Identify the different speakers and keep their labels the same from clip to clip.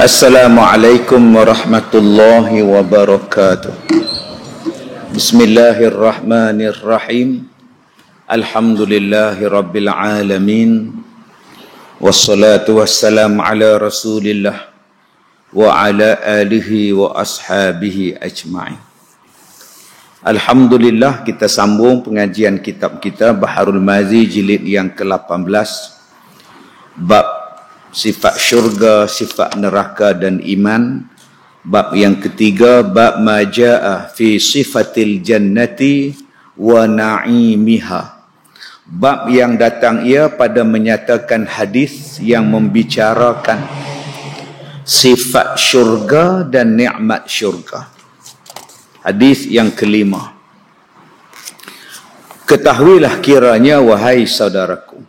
Speaker 1: Assalamualaikum warahmatullahi wabarakatuh. Bismillahirrahmanirrahim. Alhamdulillahi rabbil alamin. Wassalatu wassalamu ala rasulillah wa ala alihi wa ashabihi ajma'in. Alhamdulillah, kita sambung pengajian kitab kita Baharul Mazi jilid yang ke-18, bab sifat syurga, sifat neraka dan iman. Bab yang ketiga, bab majaa fi sifatil jannati wa na'imiha. Bab yang datang ia pada menyatakan hadis yang membicarakan sifat syurga dan nikmat syurga. Hadis yang kelima. Ketahuilah kiranya wahai saudaraku,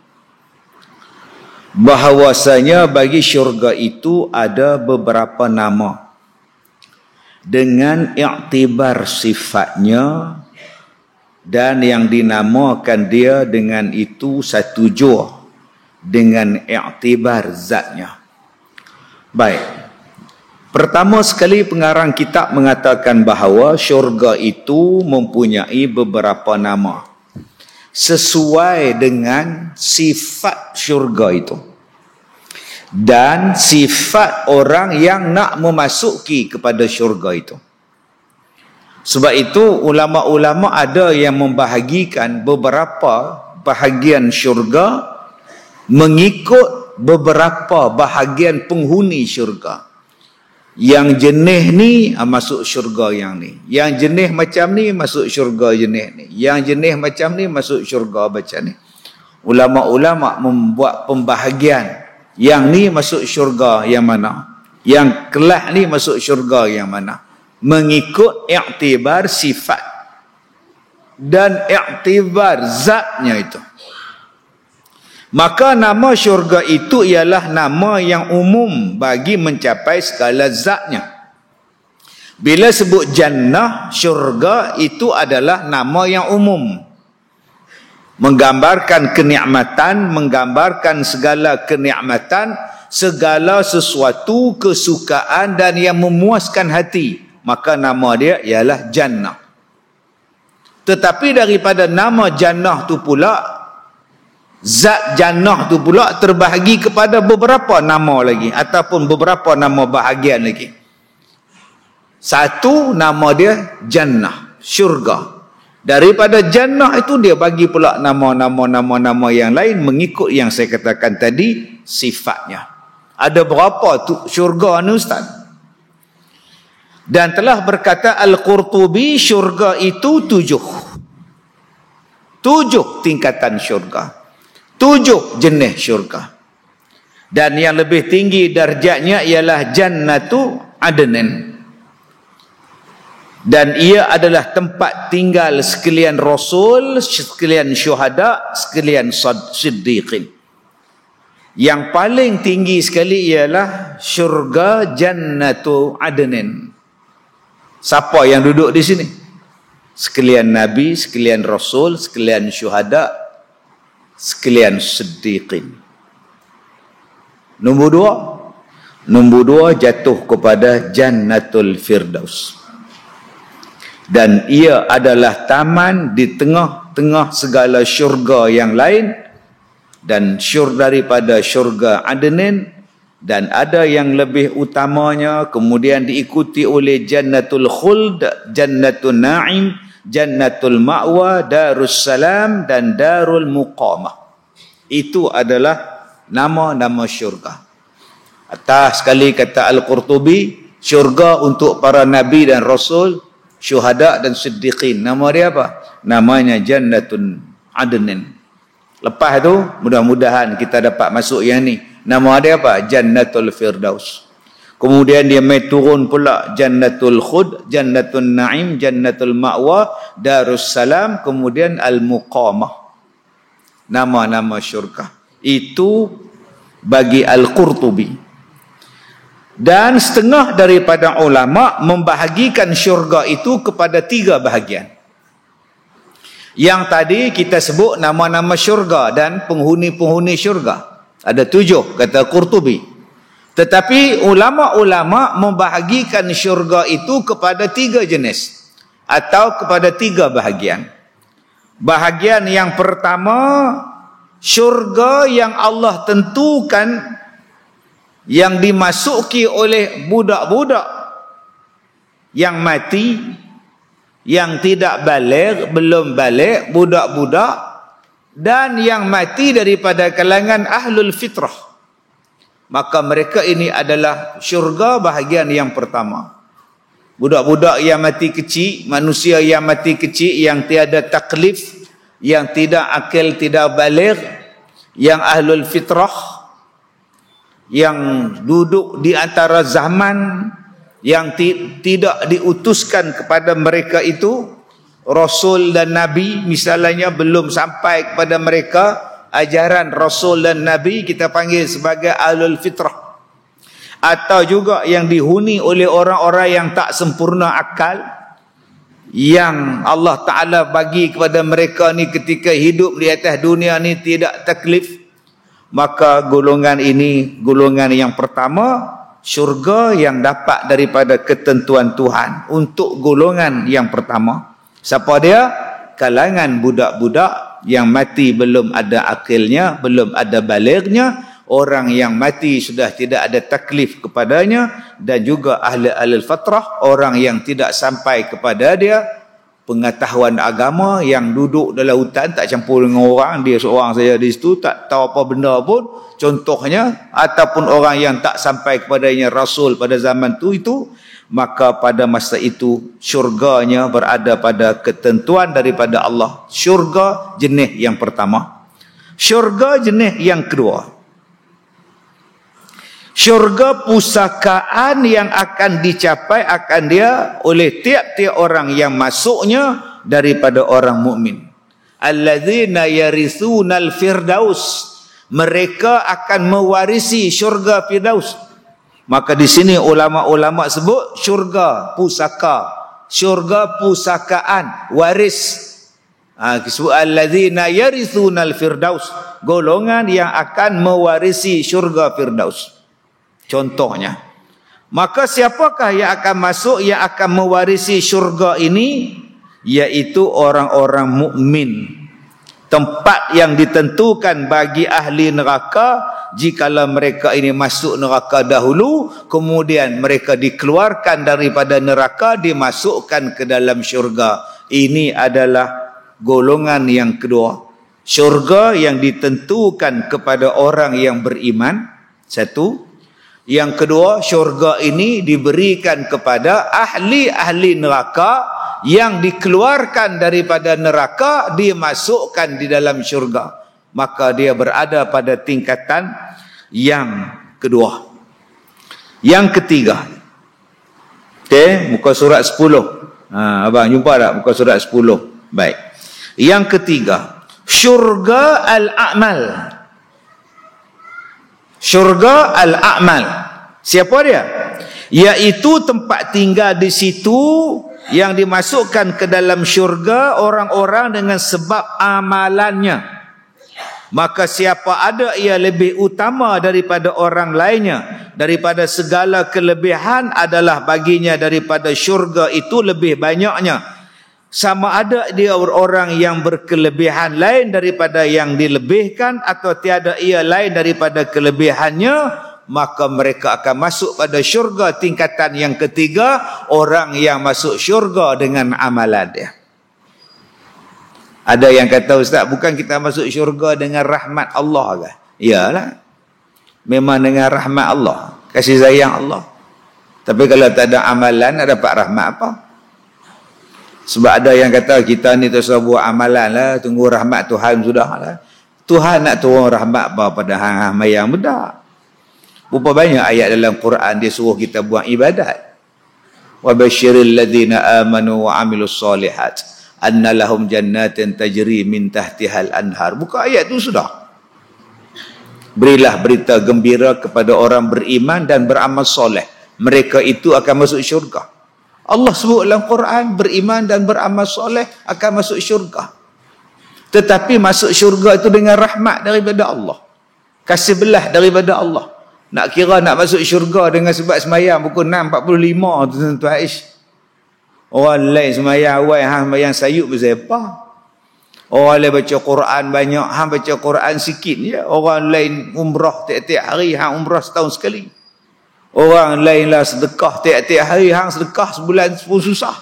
Speaker 1: bahawasanya bagi syurga itu ada beberapa nama dengan iktibar sifatnya, dan yang dinamakan dia dengan itu satu jua dengan iktibar zatnya. Baik, pertama sekali pengarang kitab mengatakan bahawa syurga itu mempunyai beberapa nama sesuai dengan sifat syurga itu dan sifat orang yang nak memasuki kepada syurga itu. Sebab itu ulama-ulama ada yang membahagikan beberapa bahagian syurga mengikut beberapa bahagian penghuni syurga. Yang jenis ni masuk syurga yang ni, yang jenis macam ni masuk syurga jenis ni, yang jenis macam ni masuk syurga macam ni. Ulama-ulama membuat pembahagian, yang ni masuk syurga yang mana, yang kelas ni masuk syurga yang mana, mengikut iktibar sifat dan iktibar zatnya itu. Maka nama syurga itu ialah nama yang umum bagi mencapai segala zatnya. Bila sebut jannah, syurga itu adalah nama yang umum, menggambarkan kenikmatan, menggambarkan segala kenikmatan, segala sesuatu kesukaan dan yang memuaskan hati. Maka nama dia ialah jannah. Tetapi daripada nama jannah tu pula, zat jannah tu pula terbahagi kepada beberapa nama lagi, ataupun beberapa nama bahagian lagi. Satu, nama dia jannah, syurga. Daripada jannah itu dia bagi pula nama-nama yang lain mengikut yang saya katakan tadi, sifatnya. Ada berapa tu syurga ni Ustaz? Dan telah berkata Al-Qurtubi, syurga itu 7 tingkatan syurga, 7 jenis syurga. Dan yang lebih tinggi darjatnya ialah Jannatu Adnin. Dan ia adalah tempat tinggal sekalian Rasul, sekalian syuhada, sekalian siddiqin. Yang paling tinggi sekali ialah syurga Jannatu Adnin. Siapa yang duduk di sini? Sekalian Nabi, sekalian Rasul, sekalian syuhada, sekalian siddiqin. Nombor 2 jatuh kepada Jannatul Firdaus. Dan ia adalah taman di tengah-tengah segala syurga yang lain, dan daripada syurga Adnin, dan ada yang lebih utamanya, kemudian diikuti oleh Jannatul Khuld, Jannatul Na'im, Jannatul Ma'wa, Darussalam dan Darul Muqamah. Itu adalah nama-nama syurga. Atas sekali kata Al-Qurtubi, syurga untuk para nabi dan rasul, syuhada dan siddiqin. Nama dia apa? Namanya Jannatul Adnin. Lepas tu mudah-mudahan kita dapat masuk yang ni. Nama dia apa? Jannatul Firdaus. Kemudian dia mai turun pula Jannatul Khud, Jannatul Na'im, Jannatul Ma'wa, Darussalam, kemudian Al-Muqamah. Nama-nama syurga. Itu bagi Al-Qurtubi. Dan setengah daripada ulama membahagikan syurga itu kepada 3 bahagian. Yang tadi kita sebut nama-nama syurga dan penghuni-penghuni syurga. Ada 7, kata Qurtubi. Tetapi ulama-ulama membahagikan syurga itu kepada 3 jenis atau kepada 3 bahagian. Bahagian yang pertama, syurga yang Allah tentukan yang dimasuki oleh budak-budak yang mati, yang tidak baligh, belum baligh, budak-budak, dan yang mati daripada kalangan ahlul fitrah. Maka mereka ini adalah syurga bahagian yang pertama. Budak-budak yang mati kecil, manusia yang mati kecil, yang tiada taklif, yang tidak akil, tidak baligh, yang ahlul fitrah, yang duduk di antara zaman, yang tidak diutuskan kepada mereka itu Rasul dan Nabi, misalnya belum sampai kepada mereka ajaran Rasul dan Nabi, kita panggil sebagai ahlul fitrah. Atau juga yang dihuni oleh orang-orang yang tak sempurna akal, yang Allah Ta'ala bagi kepada mereka ni ketika hidup di atas dunia ni tidak taklif. Maka golongan ini, golongan yang pertama, syurga yang dapat daripada ketentuan Tuhan. Untuk golongan yang pertama, siapa dia? Kalangan budak-budak yang mati belum ada akilnya, belum ada balighnya, orang yang mati sudah tidak ada taklif kepadanya, dan juga ahli fatrah, orang yang tidak sampai kepada dia pengetahuan agama, yang duduk dalam hutan tak campur dengan orang, dia seorang saja di situ, tak tahu apa benda pun contohnya, ataupun orang yang tak sampai kepadanya Rasul pada zaman itu, maka pada masa itu syurganya berada pada ketentuan daripada Allah. Syurga jenis yang pertama. Syurga jenis yang kedua, syurga pusakaan yang akan dicapai akan dia oleh tiap-tiap orang yang masuknya daripada orang mukmin. Alladzina yaritsunal firdaus, mereka akan mewarisi syurga firdaus. Maka di sini ulama-ulama sebut syurga pusaka, syurga pusakaan, waris. Disebut alladzina yaritsunal firdaus, golongan yang akan mewarisi syurga firdaus. Contohnya, maka siapakah yang akan masuk, yang akan mewarisi syurga ini? Yaitu orang-orang mukmin. Tempat yang ditentukan bagi ahli neraka, jikalau mereka ini masuk neraka dahulu, kemudian mereka dikeluarkan daripada neraka, dimasukkan ke dalam syurga. Ini adalah golongan yang kedua. Syurga yang ditentukan kepada orang yang beriman. Satu. Yang kedua, syurga ini diberikan kepada ahli-ahli neraka, yang dikeluarkan daripada neraka, dimasukkan di dalam syurga. Maka dia berada pada tingkatan yang kedua. Yang ketiga, muka surat 10. Abang jumpa tak muka surat 10? Baik. Yang ketiga, syurga al-a'mal. Syurga al-a'mal. Siapa dia? Yaitu tempat tinggal di situ yang dimasukkan ke dalam syurga orang-orang dengan sebab amalannya. Maka siapa ada ia lebih utama daripada orang lainnya, daripada segala kelebihan adalah baginya daripada syurga itu lebih banyaknya. Sama ada dia orang yang berkelebihan lain daripada yang dilebihkan, atau tiada ia lain daripada kelebihannya, maka mereka akan masuk pada syurga tingkatan yang ketiga, orang yang masuk syurga dengan amalan dia. Ada yang kata, Ustaz, bukan kita masuk syurga dengan rahmat Allah ke? Iyalah, memang dengan rahmat Allah, kasih sayang Allah. Tapi kalau tak ada amalan, nak dapat rahmat apa? Sebab ada yang kata kita ni terus buat amalan lah, tunggu rahmat Tuhan sudah lah. Tuhan nak turun rahmat apa pada hang mayang bedak? Berapa banyak ayat dalam Quran dia suruh kita buat ibadat. Wa basyiril ladzina amanu wa amilus solihat anna lahum jannatin tajri min tahtihal anhar. Buka ayat tu sudah. Berilah berita gembira kepada orang beriman dan beramal soleh, mereka itu akan masuk syurga. Allah sebut dalam Quran, beriman dan beramal soleh akan masuk syurga. Tetapi masuk syurga itu dengan rahmat daripada Allah, kasih belah daripada Allah. Nak kira nak masuk syurga dengan sebab semayang pukul 6.45 tu tuan Aish. Orang lain semayang awal, hang semayang sayup berapa? Orang lain baca Quran banyak, hang baca Quran sikit je. Orang lain umrah tiap-tiap hari, hang umrah setahun sekali. Orang lain lah sedekah tiap-tiap hari, hang sedekah sebulan pun susah.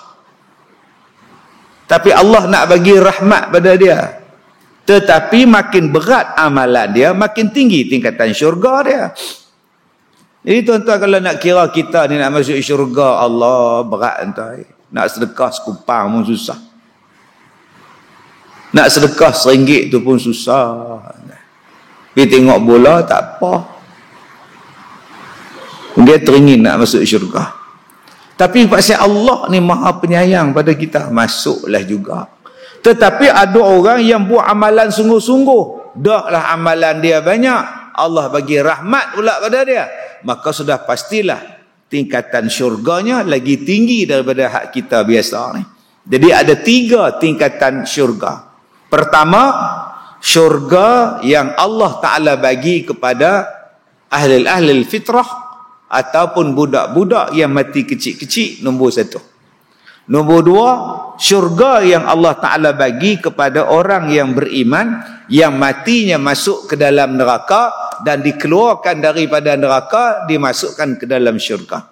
Speaker 1: Tapi Allah nak bagi rahmat pada dia. Tetapi makin berat amalan dia, makin tinggi tingkatan syurga dia. Jadi tuan-tuan, kalau nak kira kita ni nak masuk syurga, Allah berat tuan. Nak sedekah sekupang pun susah. Nak sedekah RM1 tu pun susah. Pergi tengok bola tak apa. Dia teringin nak masuk syurga. Tapi pasal Allah ni maha penyayang pada kita, masuklah juga. Tetapi ada orang yang buat amalan sungguh-sungguh, daklah amalan dia banyak, Allah bagi rahmat pula pada dia, maka sudah pastilah tingkatan syurganya lagi tinggi daripada hak kita biasa ni. Jadi ada 3 tingkatan syurga. Pertama, syurga yang Allah Ta'ala bagi kepada ahli fitrah ataupun budak-budak yang mati kecil-kecil, nombor 1. Nombor 2, syurga yang Allah Ta'ala bagi kepada orang yang beriman, yang matinya masuk ke dalam neraka dan dikeluarkan daripada neraka, dimasukkan ke dalam syurga.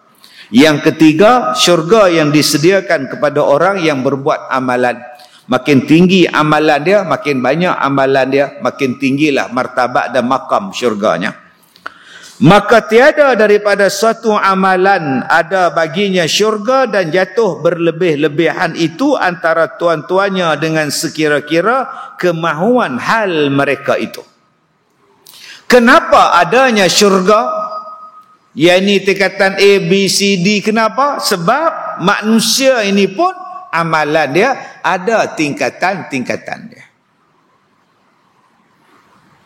Speaker 1: Yang ketiga, syurga yang disediakan kepada orang yang berbuat amalan. Makin tinggi amalan dia, makin banyak amalan dia, makin tinggilah martabat dan makam syurganya. Maka tiada daripada suatu amalan ada baginya syurga dan jatuh berlebih-lebihan itu antara tuan-tuannya dengan sekira-kira kemahuan hal mereka itu. Kenapa adanya syurga? Yang tingkatan A, B, C, D. Kenapa? Sebab manusia ini pun amalan dia ada tingkatan-tingkatan dia.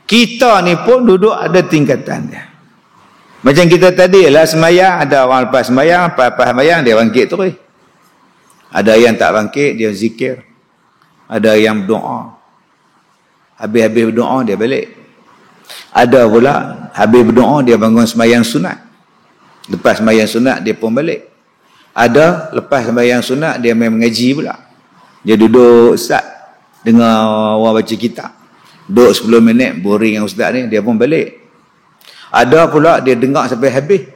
Speaker 1: Kita ni pun duduk ada tingkatan dia. Macam kita tadi lah semayang, ada orang lepas semayang, lepas semayang dia bangkit terus. Ada yang tak bangkit, dia zikir. Ada yang berdoa. Habis-habis berdoa dia balik. Ada pula habis berdoa dia bangun semayang sunat. Lepas semayang sunat dia pun balik. Ada lepas semayang sunat dia main mengaji pula. Dia duduk ustaz dengar orang baca kitab. Duduk 10 minit boring dengan ustaz ni, dia pun balik. Ada pula dia dengar sampai habis.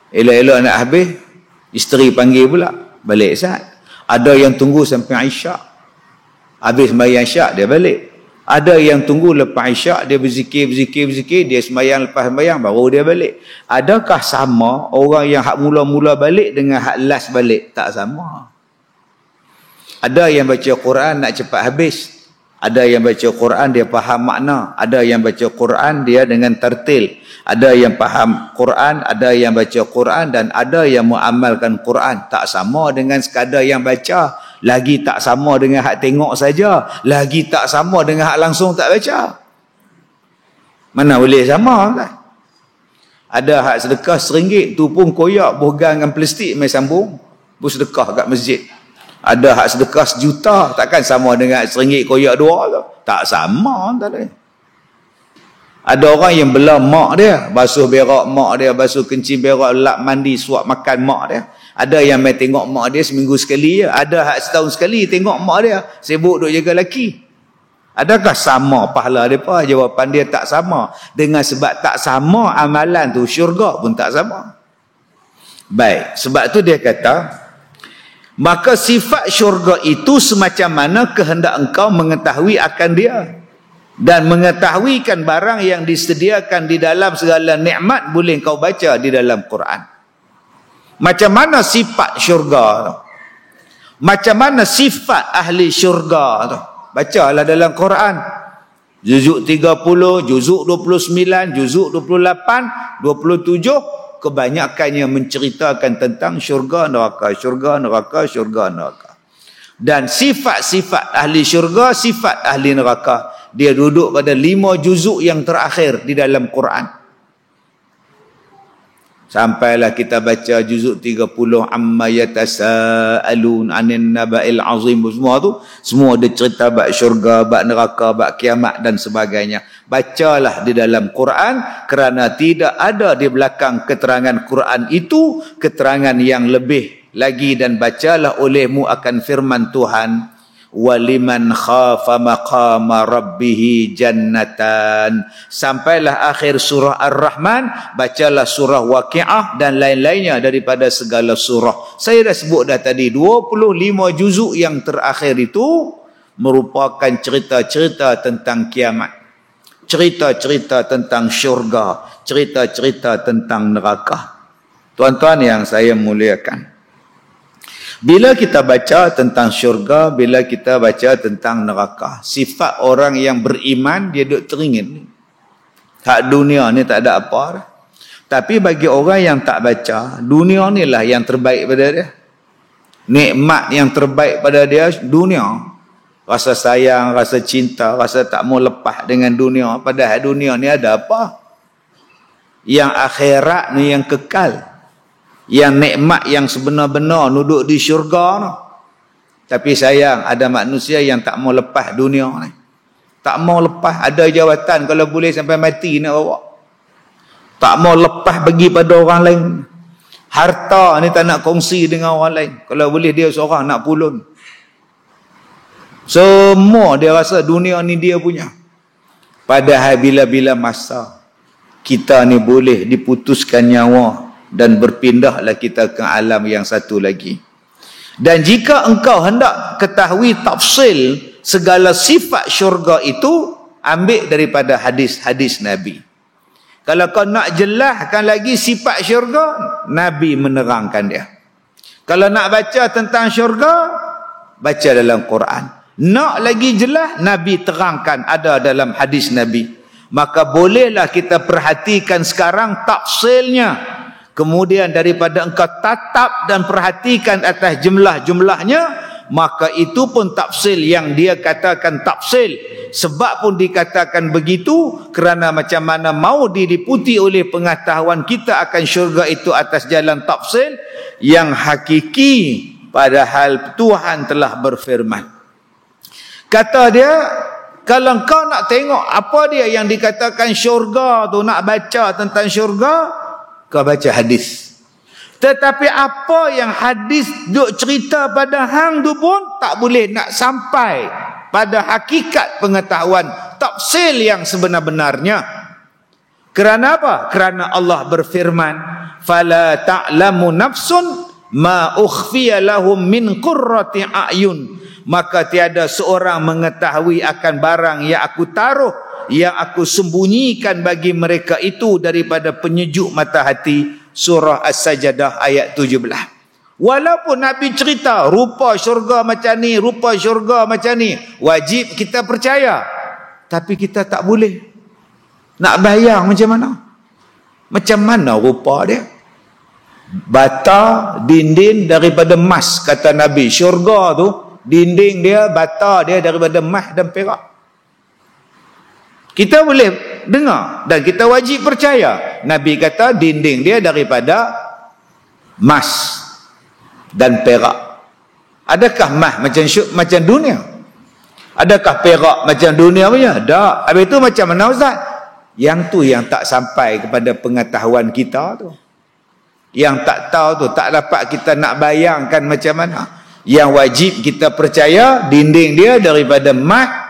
Speaker 1: Elok-elok nak habis, isteri panggil pula, balik ustaz. Ada yang tunggu sampai isyak. Habis sembahyang isyak dia balik. Ada yang tunggu lepas isyak, dia berzikir, dia sembahyang lepas sembahyang baru dia balik. Adakah sama orang yang hak mula-mula balik dengan hak last balik? Tak sama. Ada yang baca Quran nak cepat habis. Ada yang baca Quran dia faham makna. Ada yang baca Quran dia dengan tertil. Ada yang faham Quran, ada yang baca Quran dan ada yang mengamalkan Quran. Tak sama dengan sekadar yang baca. Lagi tak sama dengan hak tengok saja. Lagi tak sama dengan hak langsung tak baca. Mana boleh sama kan? Ada hak sedekah RM1 tu pun koyak berpegang dengan plastik main sambung. Pun sedekah kat masjid. Ada hak sedekah RM1 takkan sama dengan RM1 koyak 2 tu. Tak sama tak ada. Ada orang yang belah mak dia, basuh berak mak dia, basuh kencing berak, lap mandi, suap makan mak dia. Ada yang main tengok mak dia seminggu sekali je. Ada hak setahun sekali tengok mak dia, sibuk duk jaga lelaki. Adakah sama pahala mereka? Jawapan dia tak sama. Dengan sebab tak sama amalan tu, syurga pun tak sama. Baik, sebab tu dia kata, maka sifat syurga itu semacam mana kehendak engkau mengetahui akan dia dan mengetahuikan barang yang disediakan di dalam segala nikmat boleh engkau baca di dalam Quran. Macam mana sifat syurga tu? Macam mana sifat ahli syurga tu? Bacalah dalam Quran. Juzuk 30, juzuk 29, juzuk 28, 27, kebanyakannya menceritakan tentang syurga neraka, syurga neraka, syurga neraka. Dan sifat-sifat ahli syurga, sifat ahli neraka, dia duduk pada 5 juzuk yang terakhir di dalam Quran. Sampailah kita baca juzuk 30 amma yatasaalun anin naba'il azim, semua tu semua dia cerita bab syurga, bab neraka, bab kiamat dan sebagainya. Bacalah di dalam Quran, kerana tidak ada di belakang keterangan Quran itu keterangan yang lebih lagi. Dan bacalah olehmu akan firman Tuhan, waliman khafa maqama rabbih jannatan, sampailah akhir surah Ar-Rahman. Bacalah surah Waqiah dan lain-lainnya daripada segala surah. Saya dah sebut dah tadi, 25 juzuk yang terakhir itu merupakan cerita-cerita tentang kiamat, cerita-cerita tentang syurga, cerita-cerita tentang neraka. Tuan-tuan yang saya muliakan, bila kita baca tentang syurga, bila kita baca tentang neraka, sifat orang yang beriman, dia duduk teringin. Hak dunia ni tak ada apa dah. Tapi bagi orang yang tak baca, dunia ni lah yang terbaik pada dia. Nikmat yang terbaik pada dia, dunia. Rasa sayang, rasa cinta, rasa tak mau lepas dengan dunia. Padahal dunia ni ada apa? Yang akhirat ni yang kekal. Yang nikmat yang sebenar-benar duduk di syurga no. Tapi sayang, ada manusia yang tak mau lepas dunia ni. Tak mau lepas, ada jawatan kalau boleh sampai mati nak bawa. Tak mau lepas bagi pada orang lain. Harta ni tak nak kongsi dengan orang lain. Kalau boleh dia seorang nak pulun. Semua dia rasa dunia ni dia punya. Padahal bila-bila masa kita ni boleh diputuskan nyawa dan berpindahlah kita ke alam yang satu lagi. Dan jika engkau hendak ketahui tafsil segala sifat syurga itu, ambil daripada hadis-hadis Nabi. Kalau kau nak jelaskan lagi sifat syurga, Nabi menerangkan dia. Kalau nak baca tentang syurga, baca dalam Quran. Nak lagi jelas, Nabi terangkan, ada dalam hadis Nabi. Maka bolehlah kita perhatikan sekarang tafsilnya. Kemudian daripada engkau tatap dan perhatikan atas jumlah-jumlahnya, maka itu pun tafsil yang dia katakan tafsil. Sebab pun dikatakan begitu kerana macam mana mau diliputi oleh pengetahuan kita akan syurga itu atas jalan tafsil yang hakiki, padahal Tuhan telah berfirman. Kata dia, kalau kau nak tengok apa dia yang dikatakan syurga tu, nak baca tentang syurga, kau baca hadis. Tetapi apa yang hadis duk cerita pada hang tu pun tak boleh nak sampai pada hakikat pengetahuan tafsil yang sebenar-benarnya. Kerana apa? Kerana Allah berfirman, fala ta'lamu nafsun ma ukhfiya lahum min qurrati a'yun. Maka tiada seorang mengetahui akan barang yang aku taruh, yang aku sembunyikan bagi mereka itu daripada penyejuk mata hati. Surah As-Sajdah ayat 17. Walaupun Nabi cerita rupa syurga macam ni, rupa syurga macam ni, wajib kita percaya. Tapi kita tak boleh nak bayang macam mana. Macam mana rupa dia? Bata dinding daripada emas, kata Nabi. Syurga tu dinding dia, bata dia daripada emas dan perak. Kita boleh dengar dan kita wajib percaya. Nabi kata dinding dia daripada emas dan perak. Adakah emas macam dunia? Adakah perak macam dunia punya? Tak. Habis itu macam mana Ustaz? Yang tu yang tak sampai kepada pengetahuan kita tu. Yang tak tahu tu, tak dapat kita nak bayangkan macam mana. Yang wajib kita percaya dinding dia daripada emas,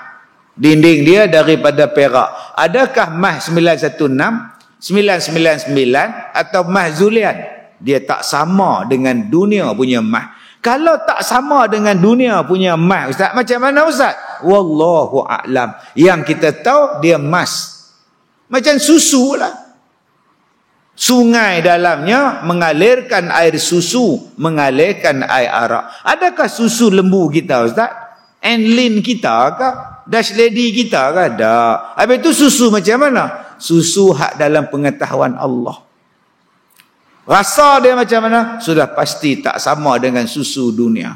Speaker 1: dinding dia daripada perak. Adakah emas 916, 999 atau emas Zulian? Dia tak sama dengan dunia punya emas. Kalau tak sama dengan dunia punya emas, Ustaz, macam mana Ustaz? Wallahu a'lam. Yang kita tahu dia emas. Macam susu lah. Sungai dalamnya mengalirkan air susu, mengalirkan air arak. Adakah susu lembu kita Ustaz? Enlin kita ke? Dash lady kita ke? Tak. Habis itu susu macam mana? Susu hak dalam pengetahuan Allah. Rasa dia macam mana? Sudah pasti tak sama dengan susu dunia.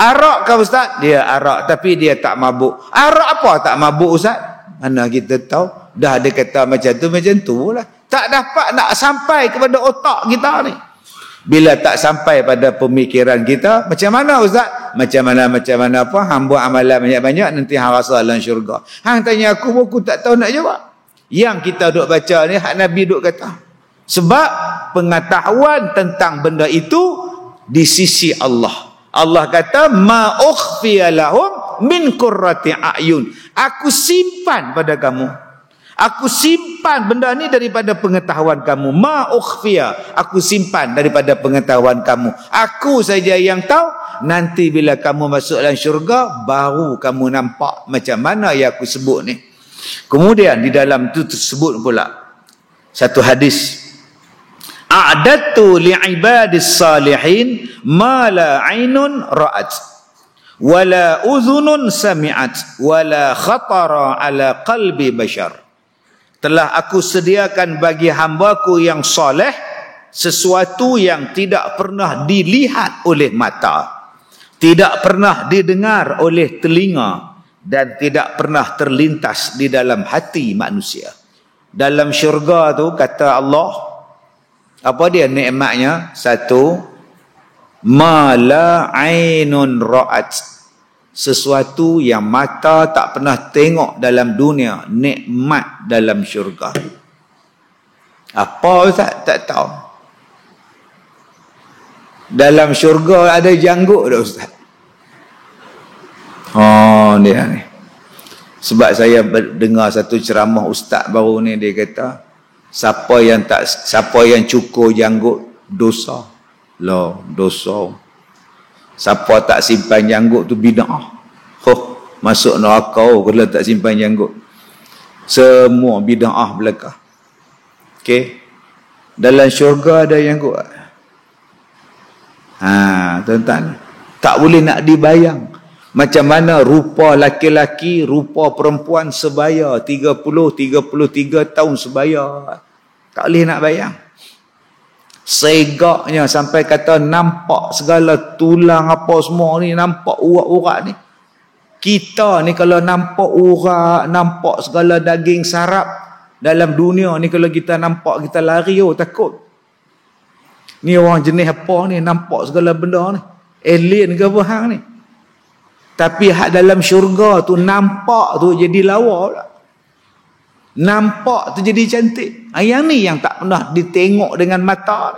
Speaker 1: Arak ke Ustaz? Dia arak tapi dia tak mabuk. Arak apa tak mabuk Ustaz? Mana kita tahu? Dah ada kata macam tu lah. Tak dapat nak sampai kepada otak kita ni. Bila tak sampai pada pemikiran kita, macam mana Ustaz? Macam mana apa? Hang buat amalan banyak-banyak, nanti hang rasa dalam syurga. Hang tanya aku tak tahu nak jawab. Yang kita duk baca ni, hak Nabi duk kata. Sebab pengetahuan tentang benda itu di sisi Allah. Allah kata, ma ukhfiya lahum min qurrati a'yun. Aku simpan pada kamu. Aku simpan benda ni daripada pengetahuan kamu. Ma ukhfiya. Aku simpan daripada pengetahuan kamu. Aku saja yang tahu. Nanti bila kamu masuk dalam syurga, baru kamu nampak macam mana yang aku sebut ni. Kemudian di dalam itu tersebut pula satu hadis. A'dadtu li'ibadis salihin ma la 'ainun ra'at wala udhunun sami'at wala khatara ala qalbi bashar. Telah aku sediakan bagi hambaku yang soleh sesuatu yang tidak pernah dilihat oleh mata, tidak pernah didengar oleh telinga, dan tidak pernah terlintas di dalam hati manusia. Dalam syurga tu kata Allah, apa dia nikmatnya? Satu, ma la ainun ra'at, sesuatu yang mata tak pernah tengok dalam dunia, nikmat dalam syurga. Apa Ustaz? Tak tahu. Dalam syurga ada janggut dah Ustaz. Oh, dia ni. Sebab saya dengar satu ceramah ustaz baru ni, dia kata siapa yang cukur janggut dosa. Lah, dosa. Siapa tak simpan janggut tu bid'ah. Masuk neraka kalau tak simpan janggut. Semua bid'ah belaka. Okey. Dalam syurga ada janggut. Tuan-tuan, tak boleh nak dibayang macam mana rupa laki-laki, rupa perempuan sebaya 33 tahun sebaya. Tak boleh nak bayang. Segaknya sampai kata nampak segala tulang apa semua ni, nampak urat-urat ni. Kita ni kalau nampak urat, nampak segala daging sarap dalam dunia ni, kalau kita nampak kita lari, takut. Ni orang jenis apa ni, nampak segala benda ni, alien ke apa hang ni. Tapi hak dalam syurga tu nampak tu jadi lawa pula. Nampak tu jadi cantik. Yang ni yang tak pernah ditengok dengan mata.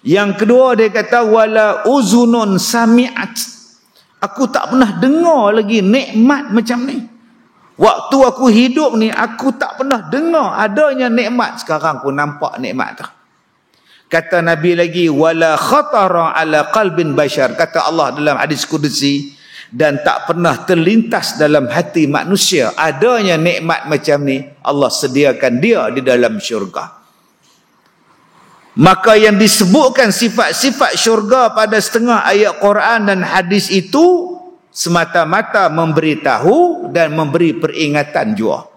Speaker 1: Yang kedua dia kata wala uzunun sami'at. Aku tak pernah dengar lagi nikmat macam ni. Waktu aku hidup ni aku tak pernah dengar adanya nikmat. Sekarang aku nampak nikmat tu. Kata Nabi lagi wala khatara ala qalbin bashar. Kata Allah dalam hadis qudsi, dan tak pernah terlintas dalam hati manusia adanya nikmat macam ni. Allah sediakan dia di dalam syurga. Maka yang disebutkan sifat-sifat syurga pada setengah ayat Quran dan hadis itu semata-mata memberitahu dan memberi peringatan jua.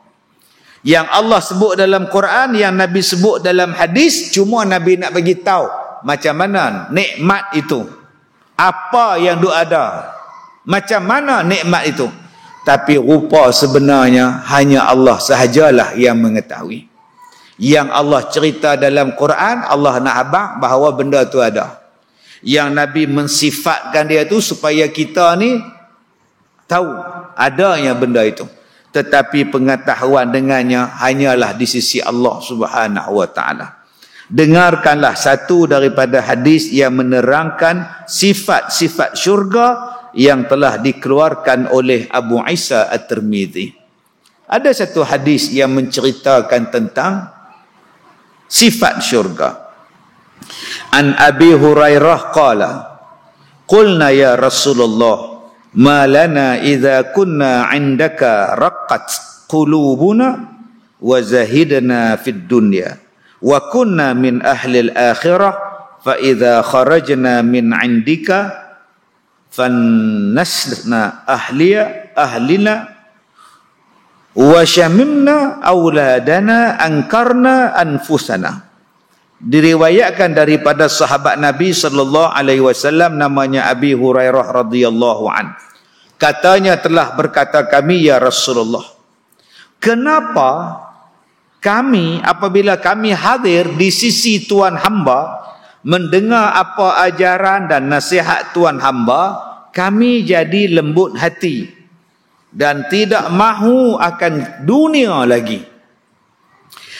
Speaker 1: Yang Allah sebut dalam Quran, yang Nabi sebut dalam hadis, cuma Nabi nak bagi tahu macam mana nikmat itu, apa yang ada, macam mana nikmat itu. Tapi rupa sebenarnya hanya Allah sahajalah yang mengetahui. Yang Allah cerita dalam Quran, Allah nak abang bahawa benda tu ada. Yang Nabi mensifatkan dia tu supaya kita ni tahu adanya benda itu. Tetapi pengetahuan dengannya hanyalah di sisi Allah Subhanahu wa taala. Dengarkanlah satu daripada hadis yang menerangkan sifat-sifat syurga yang telah dikeluarkan oleh Abu Isa At-Tirmidzi. Ada satu hadis yang menceritakan tentang sifat syurga. An Abi Hurairah qala, qulna ya Rasulullah, ma lana idza kunna 'indaka raqqat qulubuna wa zahidna fid dunya wa kunna min ahli al-akhirah fa idza kharajna min 'indika fannasna ahlina wa syamimna auladana angkarna anfusana. Diriwayatkan daripada sahabat Nabi sallallahu alaihi wasallam namanya Abi Hurairah radhiyallahu an. Katanya telah berkata kami ya Rasulullah, kenapa Kami apabila kami hadir di sisi tuan hamba, mendengar apa ajaran dan nasihat tuan hamba, kami jadi lembut hati dan tidak mahu akan dunia lagi.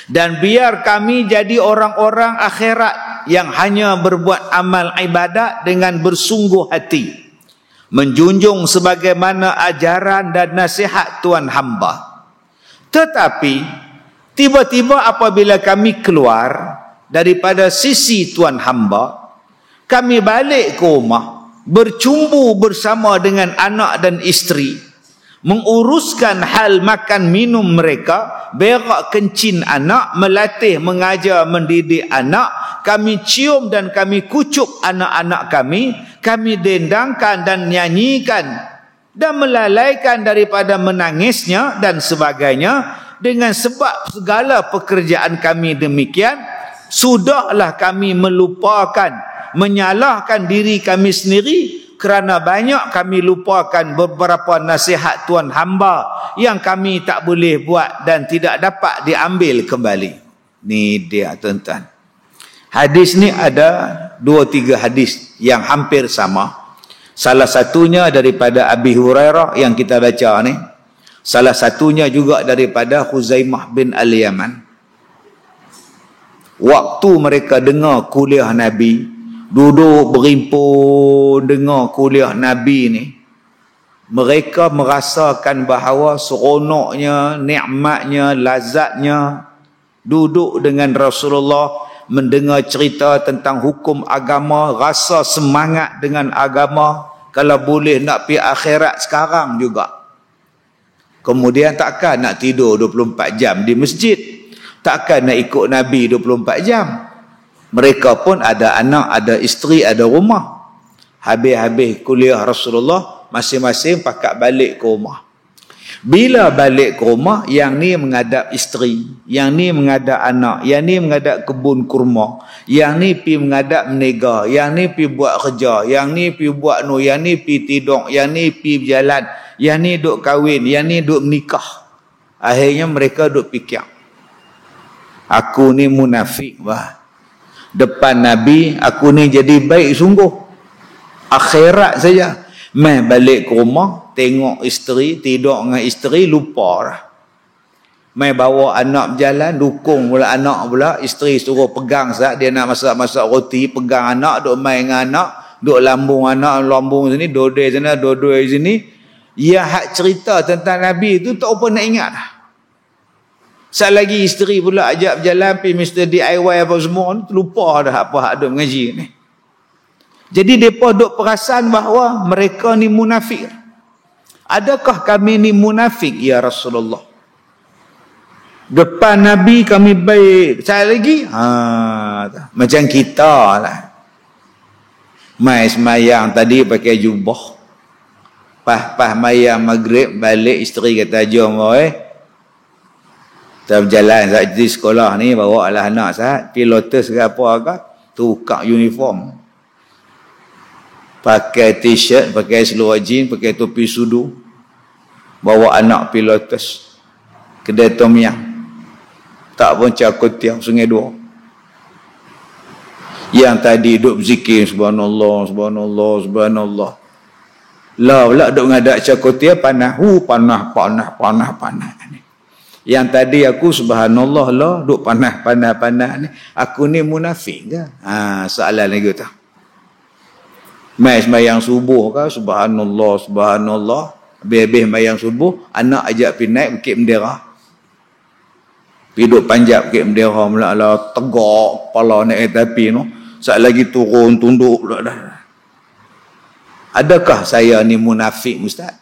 Speaker 1: Dan biar kami jadi orang-orang akhirat yang hanya berbuat amal ibadat dengan bersungguh hati, menjunjung sebagaimana ajaran dan nasihat tuan hamba. Tetapi tiba-tiba apabila kami keluar daripada sisi tuan hamba, kami balik ke rumah, bercumbu bersama dengan anak dan isteri, menguruskan hal makan minum mereka, berak kencing anak, melatih, mengajar, mendidik anak, kami cium dan kami kucuk anak-anak kami dendangkan dan nyanyikan dan melalaikan daripada menangisnya dan sebagainya. Dengan sebab segala pekerjaan kami demikian, sudahlah kami melupakan, menyalahkan diri kami sendiri kerana banyak kami lupakan beberapa nasihat tuan hamba yang kami tak boleh buat dan tidak dapat diambil kembali. Ni dia tuan-tuan. Hadis ni ada 2-3 hadis yang hampir sama. Salah satunya daripada Abi Hurairah yang kita baca ni. Salah satunya juga daripada Khuzaimah bin Al-Yaman. Waktu mereka dengar kuliah Nabi, duduk berimpun dengar kuliah Nabi ni, mereka merasakan bahawa seronoknya, nikmatnya, lazatnya duduk dengan Rasulullah, mendengar cerita tentang hukum agama, rasa semangat dengan agama, kalau boleh nak pergi akhirat sekarang juga. Kemudian takkan nak tidur 24 jam di masjid, takkan nak ikut Nabi 24 jam. Mereka pun ada anak, ada isteri, ada rumah. Habis-habis kuliah Rasulullah, masing-masing pakat balik ke rumah. Bila balik ke rumah, yang ni menghadap isteri, yang ni menghadap anak, yang ni menghadap kebun kurma, yang ni pi menghadap menega, yang ni pi buat kerja, yang ni pi buat yang ni pi tidur, yang ni pi berjalan, yang ni duk kahwin, yang ni duk menikah. Akhirnya mereka duk fikir, aku ni munafik bah. Depan Nabi aku ni jadi baik sungguh, akhirat saja. Mai balik ke rumah, tengok isteri, tidur dengan isteri, lupa dah. Mai bawa anak berjalan, dukung pula anak pula, isteri suruh pegang saat dia nak masak-masak roti, pegang anak, duk main dengan anak, duk lambung anak, lambung sini, dodoi sana, dodoi sini. Yang hak cerita tentang Nabi tu tak apa nak ingat dah. Saat lagi isteri pula ajak berjalan, pergi Mr. DIY apa semua, lupa dah apa hak duk mengaji ni. Jadi mereka duk perasan bahawa mereka ni munafik. Adakah kami ni munafik ya Rasulullah? Depan Nabi kami baik, saya lagi macam kita lah. Mai semayang tadi pakai jubah, pas mayang maghrib balik, isteri kata jom kita berjalan saat di sekolah ni, bawa lah anak saat pergi Lotus ke apa agak, tukar uniform, pakai t-shirt, pakai seluar jeans, pakai topi sudu, bawa anak pergi Lotus, kedai Tom Yam, tak pun Cakotiang, Sungai Dua. Yang tadi duduk berzikir subhanallah, subhanallah, subhanallah, lah pula duduk ngadak Cakotiang, panah, panah ni. Yang tadi aku subhanallah lah, duduk panah ni, aku ni munafik ke? Soalan lagi tu. Mai sembahyang subuh ke, subhanallah, subhanallah, habis sembahyang subuh, anak ajak pergi naik bukit bendera, pergi duduk panjat bukit bendera pula lah, tegak kepala naik kereta api no. Saat lagi turun tunduk pula dah. Adakah saya ni munafik Ustaz?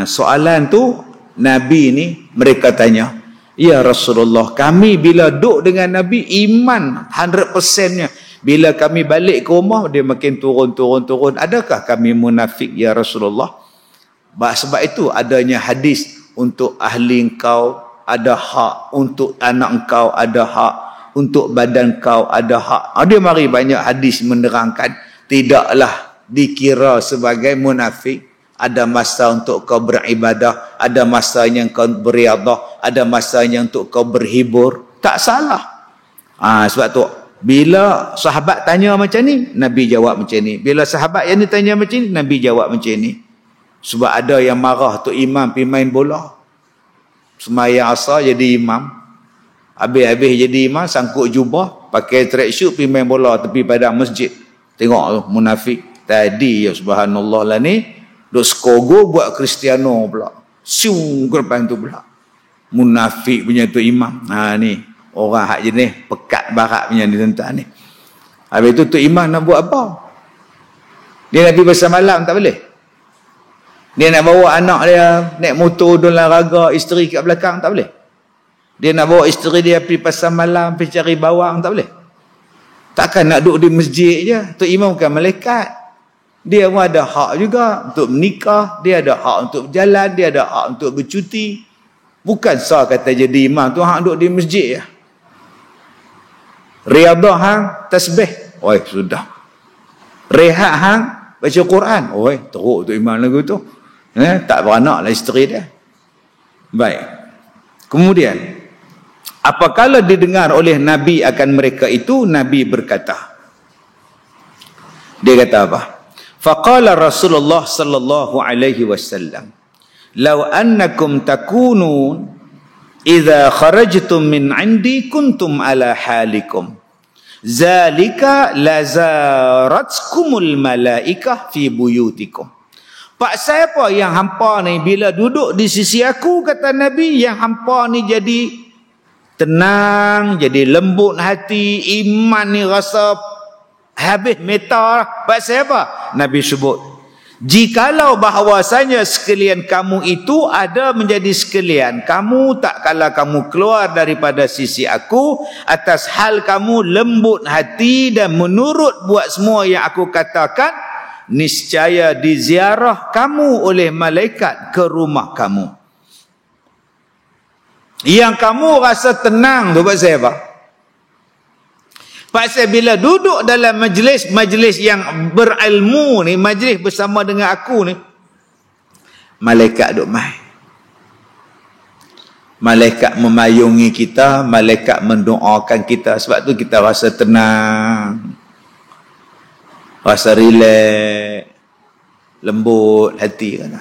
Speaker 1: Soalan tu Nabi ni mereka tanya, ya Rasulullah, kami bila duduk dengan Nabi iman 100%-nya, bila kami balik ke rumah dia makin turun. Adakah kami munafik ya Rasulullah? Sebab itu adanya hadis, untuk ahli engkau ada hak, untuk anak engkau ada hak, untuk badan kau ada hak. Dia mari banyak hadis menerangkan tidaklah dikira sebagai munafik. Ada masa untuk kau beribadah, ada masanya kau beriadah, ada masanya untuk kau berhibur. Tak salah. Sebab tu bila sahabat tanya macam ni, Nabi jawab macam ni. Bila sahabat yang ni tanya macam ni, Nabi jawab macam ni. Sebab ada yang marah tu imam pergi main bola. Sembahyang asar jadi imam. Habis-habis jadi imam, sangkut jubah, pakai track shoot pergi main bola tepi padang masjid. Tengok tu, munafik. Tadi ya subhanallah lah ni, duk skogo buat Cristiano pula. Siung ke depan tu pula. Munafik punya tu imam. Ni, orang hak jenis pekat barat punya ni tuan-tuan ni. Habis tu imam nak buat apa? Dia nak pergi pasar malam tak boleh. Dia nak bawa anak dia naik motor dalam raga, isteri kat belakang tak boleh. Dia nak bawa isteri dia pergi pasar malam, pergi cari bawang tak boleh. Takkan nak duduk di masjid je. Tu imam bukan malaikat. Dia pun ada hak juga untuk menikah, dia ada hak untuk berjalan, dia ada hak untuk bercuti. Bukan sah kata jadi imam tu hak duduk di masjid je. Riadah hang tasbih. Oi, sudah. Rehat hang baca Quran. Oi, teruk tu imam lagu tu. Tak beranak lah isteri dia. Baik. Kemudian, apakala didengar oleh Nabi akan mereka itu, Nabi berkata. Dia kata apa? Faqala Rasulullah sallallahu alaihi wasallam, "Law annakum takunun idza kharajtum min 'indi kuntum ala halikum. Zalika lazaratkumul malaikah fi buyutikum." Pak siapa yang hampa ni bila duduk di sisi aku, kata Nabi, yang hampa ni jadi tenang, jadi lembut hati, iman ni rasa habis meta. Pak siapa? Nabi sebut, jikalau bahawasanya sekalian kamu itu ada menjadi sekalian kamu, tak kala kamu keluar daripada sisi aku, atas hal kamu lembut hati dan menurut buat semua yang aku katakan, niscaya diziarah kamu oleh malaikat ke rumah kamu. Yang kamu rasa tenang tu pasal apa? Pasal bila duduk dalam majlis yang berilmu ni, majlis bersama dengan aku ni, malaikat duk mai. Malaikat memayungi kita, malaikat mendoakan kita. Sebab tu kita rasa tenang, rasa relax, lembut hati kan.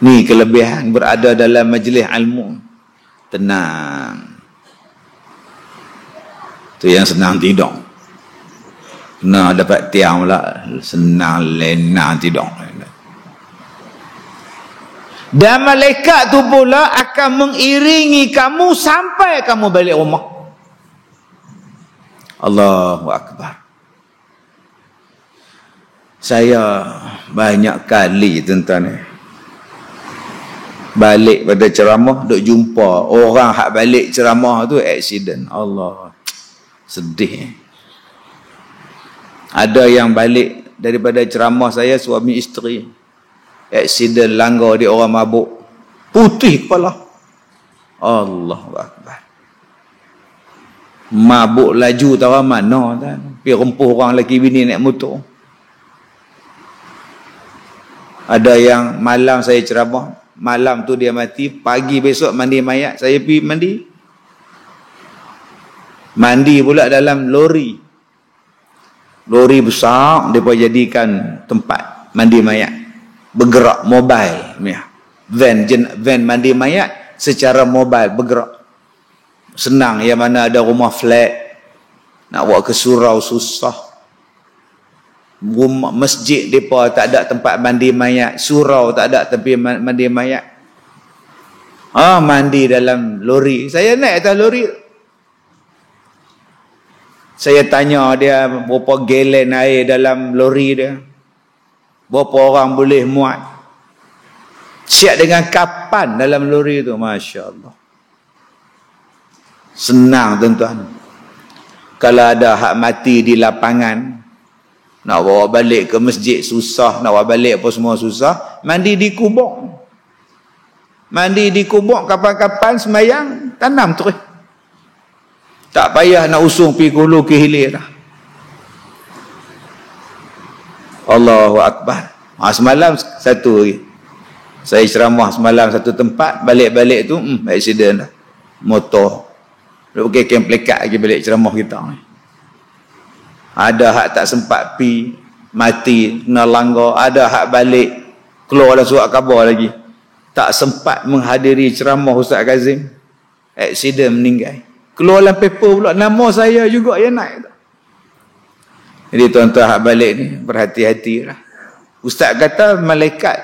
Speaker 1: Ni kelebihan berada dalam majlis ilmu. Tenang. Tu yang senang tidur. Kena dapat tiang pula, senang lena tidur. Dan malaikat tu pula akan mengiringi kamu sampai kamu balik rumah. Allahu Akbar. Saya banyak kali tuan-tuan ni balik pada ceramah, duk jumpa orang hak balik ceramah tu accident. Allah, sedih. Ada yang balik daripada ceramah saya, suami isteri, accident langgar di orang mabuk, putih kepala. Allahu Akbar. Mabuk laju tahu mana kan, pergi rempuh orang lelaki bini naik motor. Ada yang malam saya ceramah, malam tu dia mati, pagi besok mandi mayat, saya pergi mandi. Mandi pula dalam lori. Lori besar, mereka jadikan tempat mandi mayat. Bergerak mobile. Van mandi mayat secara mobile, bergerak. Senang, yang mana ada rumah flat, nak buat ke surau susah. Rumah masjid mereka tak ada tempat mandi mayat, surau tak ada tempat mandi mayat. Mandi dalam lori. Saya naik atas lori, saya tanya dia berapa galen air dalam lori dia, berapa orang boleh muat. Siap dengan kapan dalam lori tu, Masya Allah. Senang tuan-tuan. Kalau ada hak mati di lapangan, nak bawa balik ke masjid susah, nak bawa balik apa semua susah. Mandi di kubur. Mandi di kubur, kapan-kapan semayang, tanam terus. Tak payah nak usung pergi hulu ke hilir dah. Allahu Akbar. Semalam satu lagi. Saya ceramah semalam satu tempat, balik-balik tu accident dah. Motor. Dia pakai kem plekat lagi balik ceramah kita ni. Ada hak tak sempat pi, mati, kena langgar. Ada hak balik, keluar dalam surat khabar lagi. Tak sempat menghadiri ceramah Ustaz Kazim. Accident, meninggal. Keluar dalam paper pula, nama saya juga yang naik. Jadi tuan-tuan hak balik ni, berhati-hati lah. Ustaz kata malaikat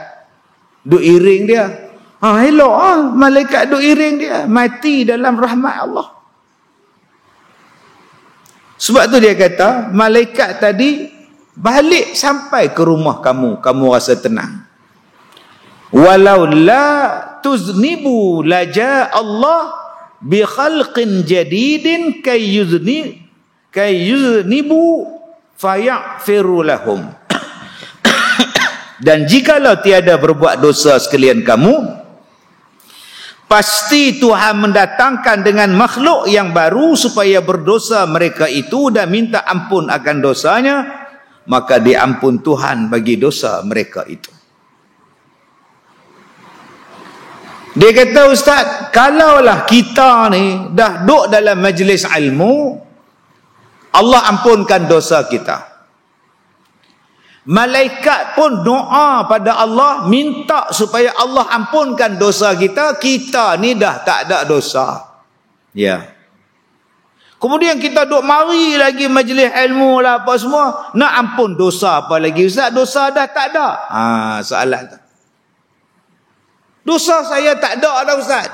Speaker 1: duk iring dia. Elok malaikat duk iring dia. Mati dalam rahmat Allah. Sebab tu dia kata, malaikat tadi balik sampai ke rumah kamu, kamu rasa tenang. Walau la tuznibu laja Allah bi khalqin jadidin kayuznibu fayaghfiru lahum. Dan jikalau tiada berbuat dosa sekalian kamu, pasti Tuhan mendatangkan dengan makhluk yang baru supaya berdosa mereka itu dan minta ampun akan dosanya, maka diampun Tuhan bagi dosa mereka itu. Dia kata, Ustaz, kalaulah kita ni dah duduk dalam majlis ilmu, Allah ampunkan dosa kita. Malaikat pun doa pada Allah, minta supaya Allah ampunkan dosa kita. Kita ni dah tak ada dosa. Ya. Kemudian kita duk mari lagi majlis ilmu lah apa semua. Nak ampun dosa apa lagi, Ustaz? Dosa dah tak ada. Soalan tu. Dosa saya tak ada dah, Ustaz.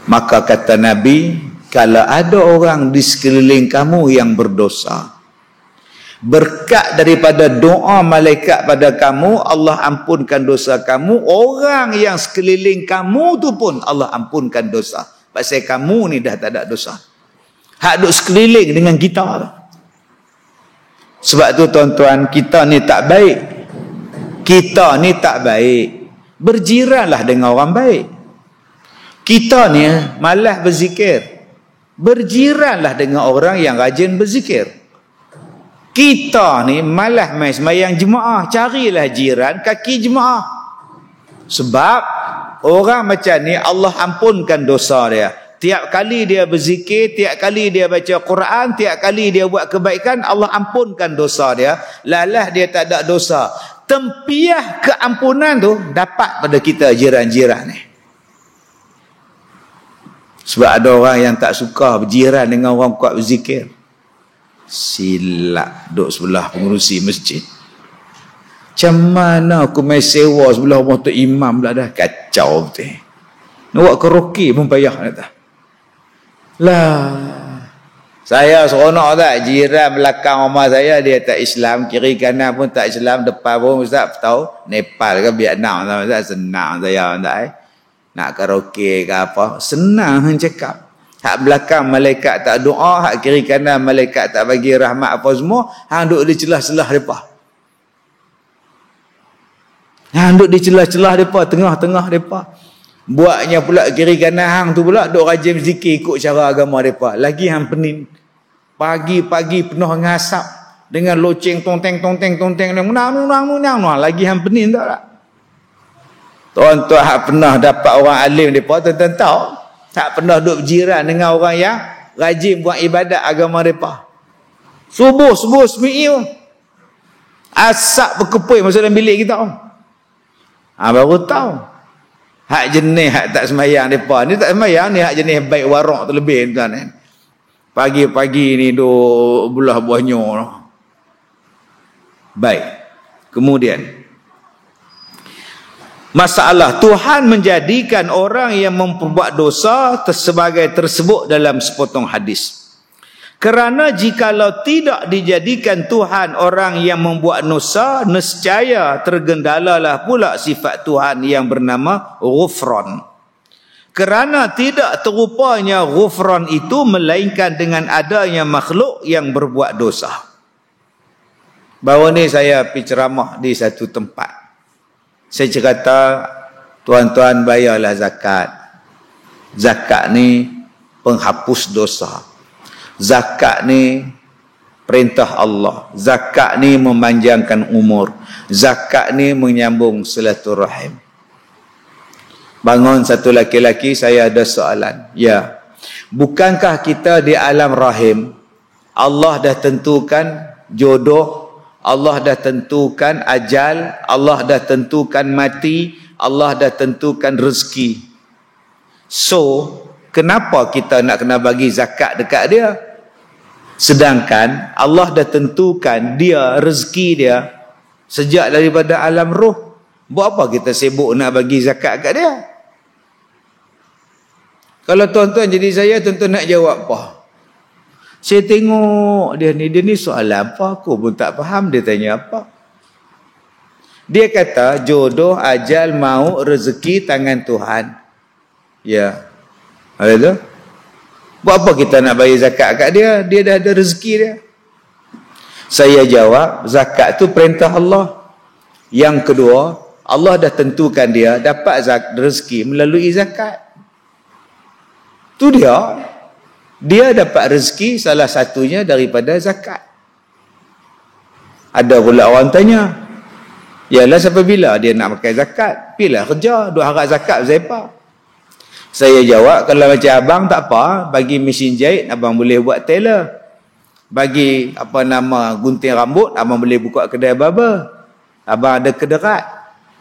Speaker 1: Maka kata Nabi, kalau ada orang di sekeliling kamu yang berdosa, berkat daripada doa malaikat pada kamu, Allah ampunkan dosa kamu. Orang yang sekeliling kamu tu pun Allah ampunkan dosa. Pasal kamu ni dah tak ada dosa. Hak duk sekeliling dengan kita tu. Sebab tu tuan-tuan, kita ni tak baik. Kita ni tak baik. Berjiranlah dengan orang baik. Kita ni malas berzikir. Berjiranlah dengan orang yang rajin berzikir. Kita ni malas main sembahyang jemaah, carilah jiran kaki jemaah. Sebab orang macam ni Allah ampunkan dosa dia. Tiap kali dia berzikir, tiap kali dia baca Quran, tiap kali dia buat kebaikan, Allah ampunkan dosa dia. Lalah dia tak ada dosa. Tempiah keampunan tu dapat pada kita jiran-jiran ni. Sebab ada orang yang tak suka berjiran dengan orang kuat berzikir. Silap duduk sebelah pengurusi masjid. Macam mana aku main sewa sebelah rumah tu imam pula dah. Kacau betul. Nak buat karaoke pun payah kata. Lah, saya seronok tak jiran belakang rumah saya dia tak Islam, kiri kanan pun tak Islam, depan pun Ustaz tahu Nepal ke Vietnam Ustaz, senang saya nak karaoke ke apa, senang hang cakap. Hak belakang malaikat tak doa, hak kiri kanan malaikat tak bagi rahmat apa semua, hang duduk di celah-celah depa. Hang duduk di celah-celah depa, tengah-tengah depa. Buatnya pula kiri kanan hang tu pula duk rajin zikir ikut cara agama depa. Lagi hang pening. Pagi-pagi penuh dengan asap, dengan loceng tonteng menang, lagi hang pening tak tak? Tuan-tuan hak pernah dapat orang alim depa, tuan-tuan tahu? Tak pernah duduk berjiran dengan orang yang rajin buat ibadat agama mereka. Subuh semi'il asap berkepui masuk dalam bilik kita. Baru tahu. Hak jenis hak tak semayang mereka. Ni tak semayang, ni hak jenis baik warak terlebih. Tuan. Pagi-pagi ni duk belah buahnya. Baik. Kemudian masalah Tuhan menjadikan orang yang memperbuat dosa sebagai tersebut dalam sepotong hadis. Kerana jikalau tidak dijadikan Tuhan orang yang membuat dosa, nescaya tergendalalah pula sifat Tuhan yang bernama Ghufran. Kerana tidak terupanya Ghufran itu melainkan dengan adanya makhluk yang berbuat dosa. Baru ni saya pergi ceramah di satu tempat. Saya cerita, tuan-tuan bayarlah zakat. Zakat ni penghapus dosa. Zakat ni perintah Allah. Zakat ni memanjangkan umur. Zakat ni menyambung silaturahim. Bangun satu laki-laki, saya ada soalan. Ya, bukankah kita di alam rahim, Allah dah tentukan jodoh, Allah dah tentukan ajal, Allah dah tentukan mati, Allah dah tentukan rezeki. So, kenapa kita nak kena bagi zakat dekat dia? Sedangkan Allah dah tentukan dia, rezeki dia sejak daripada alam roh. Buat apa kita sibuk nak bagi zakat kat dia? Kalau tuan-tuan jadi saya, tuan-tuan nak jawab apa? Saya tengok dia ni soalan apa, aku pun tak faham dia tanya apa. Dia kata jodoh, ajal, maut, rezeki tangan Tuhan. Ya. Ada tu? Buat apa kita nak bayar zakat kat dia? Dia dah ada rezeki dia. Saya jawab, zakat tu perintah Allah. Yang kedua, Allah dah tentukan dia dapat rezeki melalui zakat. Tu dia. Dia dapat rezeki salah satunya daripada zakat. Ada pula orang tanya, yalah sampai bila dia nak pakai zakat? Pilah kerja, duk harap zakat siapa? Saya jawab, kalau macam abang tak apa, bagi mesin jahit abang boleh buat tailor. Bagi gunting rambut, abang boleh buka kedai barber. Abang ada kederat.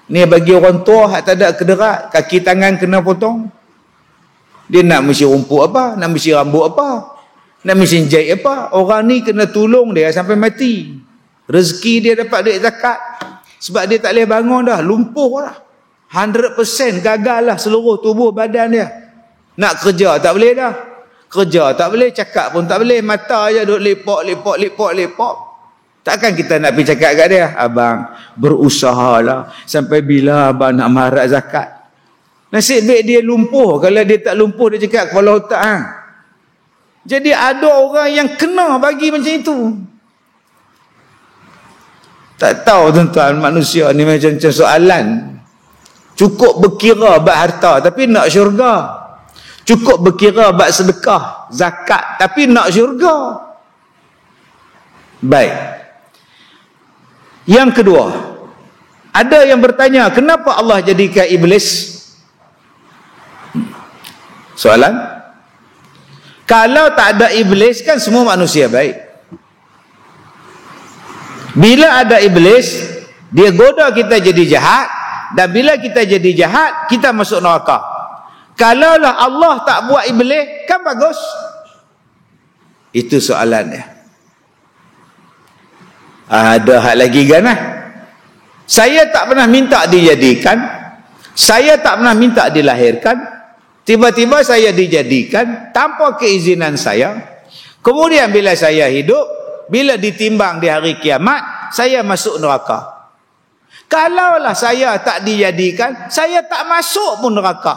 Speaker 1: Ni bagi orang tua yang tak ada kederat, kaki tangan kena potong. Dia nak mesin rumput apa? Nak mesin rambut apa? Nak mesin jahit apa? Orang ni kena tolong dia sampai mati. Rezeki dia dapat duit zakat. Sebab dia tak boleh bangun dah, lumpuh dah. 100% gagal lah seluruh tubuh badan dia. Nak kerja tak boleh dah. Kerja tak boleh, cakap pun tak boleh. Mata je duk lepok. Takkan kita nak pergi cakap kat dia, abang berusahalah. Sampai bila abang nak maharat zakat? Nasib baik dia lumpuh. Kalau dia tak lumpuh, dia cakap kepala otak hang. Jadi ada orang yang kena bagi macam itu. Tak tahu tuan-tuan, manusia ni macam soalan. Cukup berkira bab harta tapi nak syurga. Cukup berkira bab sedekah, zakat tapi nak syurga. Baik. Yang kedua, ada yang bertanya, kenapa Allah jadikan iblis? Soalan? Kalau tak ada iblis kan semua manusia baik. Bila ada iblis, dia goda kita jadi jahat, dan bila kita jadi jahat, kita masuk neraka. Kalaulah Allah tak buat iblis, kan bagus. Itu soalannya. Ada hal lagi kan? Saya tak pernah minta dijadikan, saya tak pernah minta dilahirkan. Tiba-tiba saya dijadikan tanpa keizinan saya. Kemudian bila saya hidup, bila ditimbang di hari kiamat, saya masuk neraka. Kalaulah saya tak dijadikan, saya tak masuk pun neraka.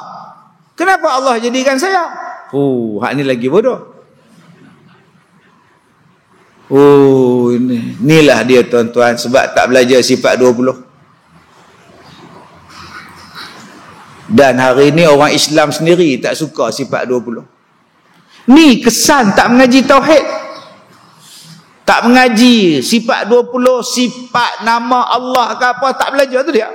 Speaker 1: Kenapa Allah jadikan saya? Hak ni lagi bodoh. Inilah dia tuan-tuan, sebab tak belajar sifat 20. Dan hari ini orang Islam sendiri tak suka sifat 20. Ni kesan tak mengaji tauhid. Tak mengaji sifat 20, sifat nama Allah ke apa, tak belajar tu dia.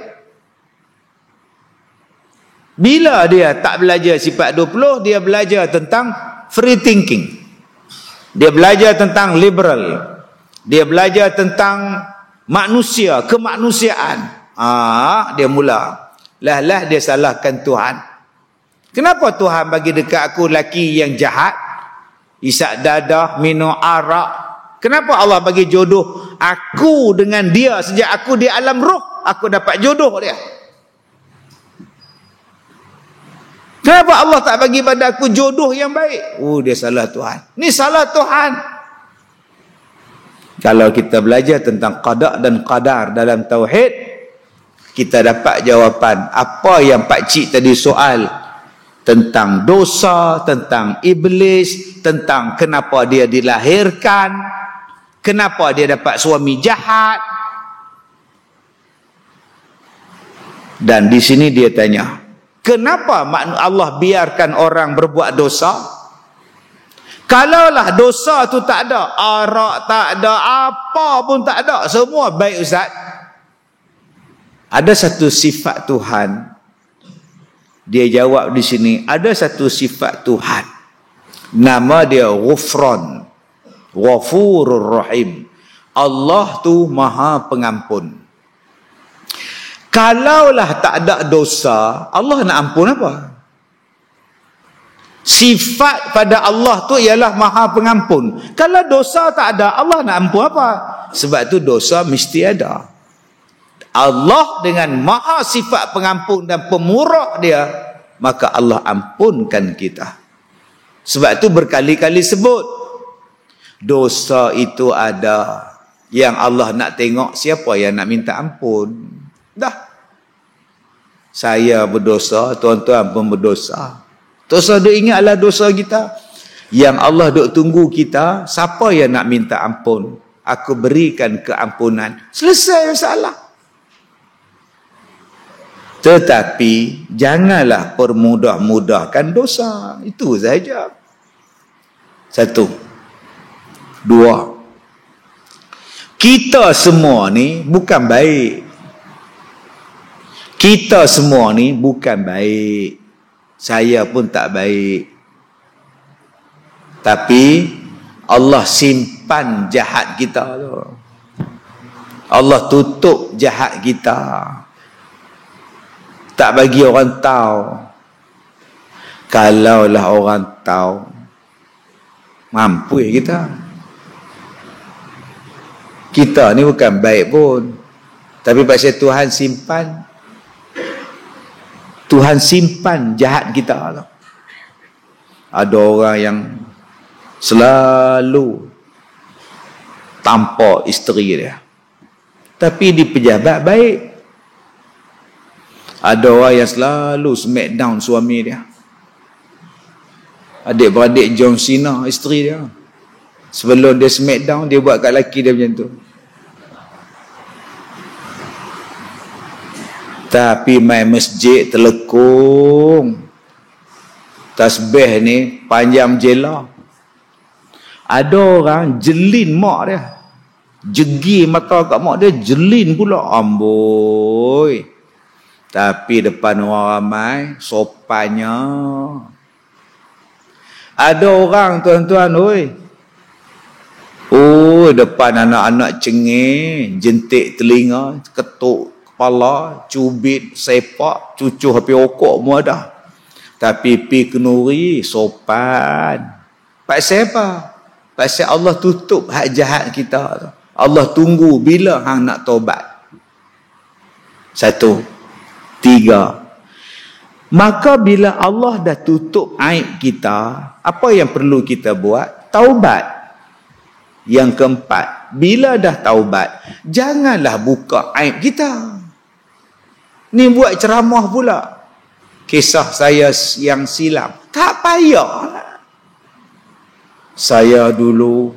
Speaker 1: Bila dia tak belajar sifat 20, dia belajar tentang free thinking. Dia belajar tentang liberal. Dia belajar tentang manusia, kemanusiaan. Dia mula. Lah dia salahkan Tuhan. Kenapa Tuhan bagi dekat aku laki yang jahat, isak dadah, minum arak? Kenapa Allah bagi jodoh aku dengan dia sejak aku di alam roh, aku dapat jodoh dia? Kenapa Allah tak bagi pada aku jodoh yang baik? Dia salah Tuhan. Ni salah Tuhan. Kalau kita belajar tentang qada dan qadar dalam tauhid, kita dapat jawapan apa yang Pak Cik tadi soal tentang dosa, tentang iblis, tentang kenapa dia dilahirkan, kenapa dia dapat suami jahat. Dan di sini dia tanya, kenapa Allah biarkan orang berbuat dosa? Kalaulah dosa tu tak ada, arak tak ada, apa pun tak ada, semua baik Ustaz. Ada satu sifat Tuhan. Dia jawab di sini, ada satu sifat Tuhan. Nama dia Ghufran, Ghafurur Rahim. Allah tu Maha Pengampun. Kalaulah tak ada dosa, Allah nak ampun apa? Sifat pada Allah tu ialah Maha Pengampun. Kalau dosa tak ada, Allah nak ampun apa? Sebab tu dosa mesti ada. Allah dengan maha sifat pengampun dan pemurah dia, maka Allah ampunkan kita. Sebab tu berkali-kali sebut, dosa itu ada. Yang Allah nak tengok siapa yang nak minta ampun. Dah. Saya berdosa, tuan-tuan pun berdosa. Dosa duk ingatlah dosa kita. Yang Allah duk tunggu kita, siapa yang nak minta ampun? Aku berikan keampunan. Selesai masalah. Tetapi janganlah permudah-mudahkan dosa. Itu saja. 1. 2. Kita semua ni bukan baik. Kita semua ni bukan baik. Saya pun tak baik. Tapi Allah simpan jahat kita tu. Allah tutup jahat kita. Tak bagi orang tahu. Kalaulah orang tahu, mampu kita. Kita ni bukan baik pun. Tapi pasal Tuhan simpan. Tuhan simpan jahat kita. Ada orang yang selalu tampar isteri dia. Tapi di pejabat baik. Ada orang yang selalu smackdown suami dia. Adik-beradik John Cena, isteri dia. Sebelum dia smackdown, dia buat kat lelaki dia macam tu. Tapi main masjid telekung. Tasbih ni panjang jela. Ada orang jelin mak dia. Jegi mata kat mak dia, jelin pula. Amboi. Tapi depan orang ramai, sopannya. Ada orang tuan-tuan, depan anak-anak cengeng, jentik telinga, ketuk kepala, cubit, sepak, cucuh api okok semua dah. Tapi pi kenuri, sopan. Pasal apa? Pasal Allah tutup hak jahat kita. Allah tunggu bila hang nak taubat. 1. 3. Maka bila Allah dah tutup aib kita, apa yang perlu kita buat? Taubat. Yang keempat, bila dah taubat, janganlah buka aib kita. Ni buat ceramah pula. Kisah saya yang silam. Tak payah. Saya dulu.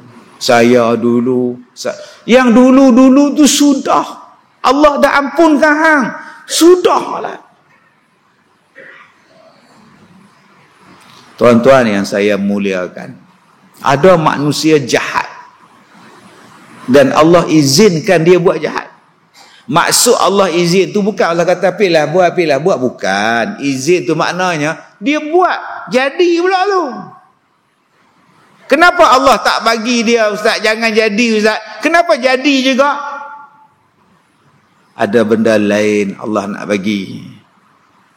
Speaker 1: Yang dulu-dulu tu sudah. Allah dah ampunkan hang. Sudahlah. Tuan-tuan yang saya muliakan, ada manusia jahat dan Allah izinkan dia buat jahat. Maksud Allah izin tu bukan Allah kata pilih buat, bukan. Izin tu maknanya dia buat, jadi pula tu. Kenapa Allah tak bagi dia, Ustaz, jangan jadi Ustaz? Kenapa jadi juga? Ada benda lain Allah nak bagi.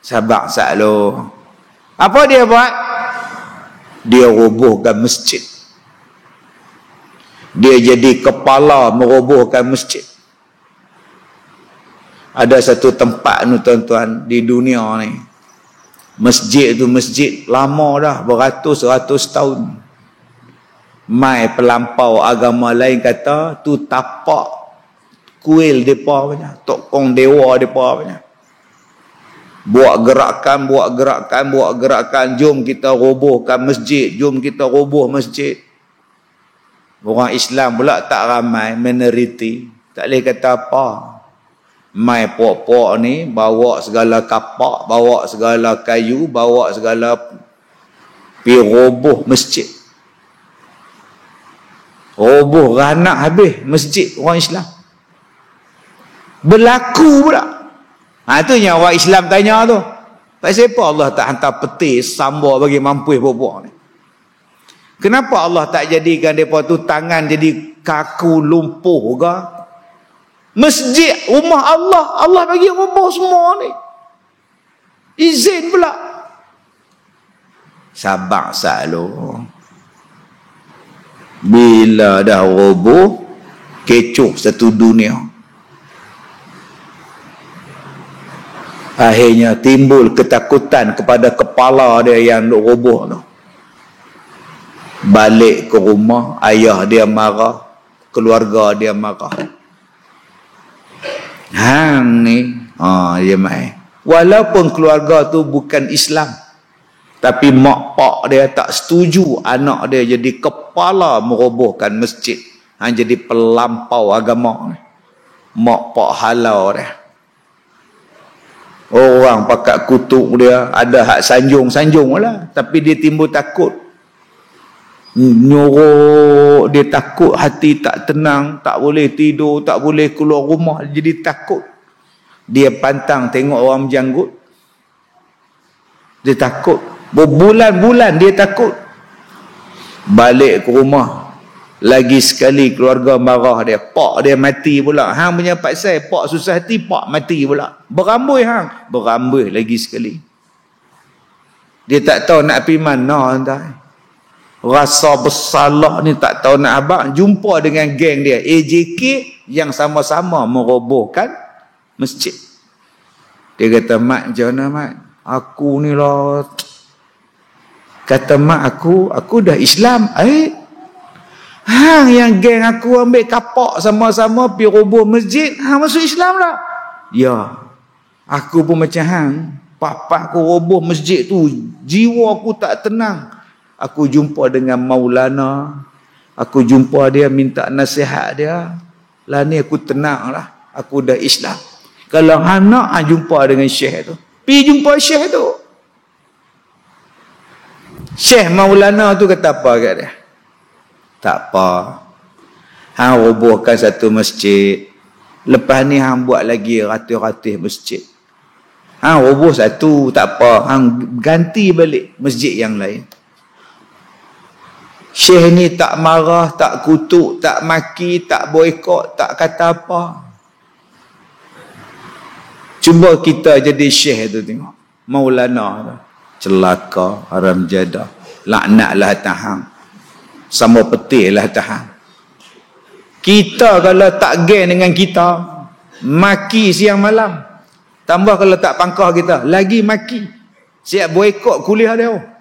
Speaker 1: Sabar saklo. Apa dia buat? Dia robohkan masjid. Dia jadi kepala merobohkan masjid. Ada satu tempat ni tuan-tuan di dunia ni. Masjid tu masjid lama dah, beratus-ratus tahun. Mai pelampau agama lain kata tu tapak kuil depa punya, tokong dewa depa punya. Buat gerakan, jom kita robohkan masjid, jom kita roboh masjid. Orang Islam pula tak ramai, minoriti, tak boleh kata apa. Mai pok-pok ni bawa segala kapak, bawa segala kayu, bawa segala pi roboh masjid. Roboh ranak habis masjid orang Islam. Berlaku pula. Tu yang orang Islam tanya tu. Pasal apa Allah tak hantar peti sambar bagi mampu buat ni? Kenapa Allah tak jadikan mereka tu tangan jadi kaku lumpuh ke? Masjid, rumah Allah, Allah bagi roboh semua ni. Izin pula. Sabar selalu. Bila dah roboh, kecoh satu dunia. Akhirnya timbul ketakutan kepada kepala dia yang duk roboh tu. Balik ke rumah, ayah dia marah, keluarga dia marah. Hang ni, dia main. Walaupun keluarga tu bukan Islam, tapi mak pak dia tak setuju anak dia jadi kepala merobohkan masjid. Jadi pelampau agama ni. Mak pak halau dia. Orang pakat kutuk dia, ada hak sanjung-sanjung lah, tapi dia timbul takut. Nyorok, dia takut, hati tak tenang, tak boleh tidur, tak boleh keluar rumah, jadi takut. Dia pantang tengok orang menjanggut. Dia takut. Berbulan-bulan dia takut. Balik ke rumah, lagi sekali keluarga marah dia, pak dia mati pula. Hang punya pak saya, pak susah hati, pak mati pula. Beramboi hang, beramboi lagi sekali. Dia tak tahu nak pergi mana entah. Rasa bersalah ni tak tahu nak abang. Jumpa dengan geng dia AJK yang sama-sama merobohkan masjid. Dia kata, mak macam mana mak? Aku ni lah. Kata mak aku dah Islam. Hang yang geng aku ambil kapak sama-sama pergi roboh masjid, hang masuk Islam lah. Ya. Aku pun macam hang. Papa aku roboh masjid tu, jiwa aku tak tenang. Aku jumpa dengan Maulana. Aku jumpa dia, minta nasihat dia. Lah ni aku tenang lah. Aku dah Islam. Kalau anak jumpa dengan Syekh tu, pergi jumpa Syekh tu. Syekh Maulana tu kata apa kat dia? Tak apa. Hang robohkan satu masjid. Lepas ni hang buat lagi ratus-ratus masjid. Hang roboh satu, tak apa. Hang ganti balik masjid yang lain. Syekh ni tak marah, tak kutuk, tak maki, tak boikot, tak kata apa. Cuba kita jadi syekh tu tengok. Maulana tu. Celaka, haram jadah. Laknatlah tahang. Sama petihlah tahang. Kita kalau tak geng dengan kita, maki siang malam. Tambah kalau tak pangkah kita, lagi maki. Siap boikot kuliah dia.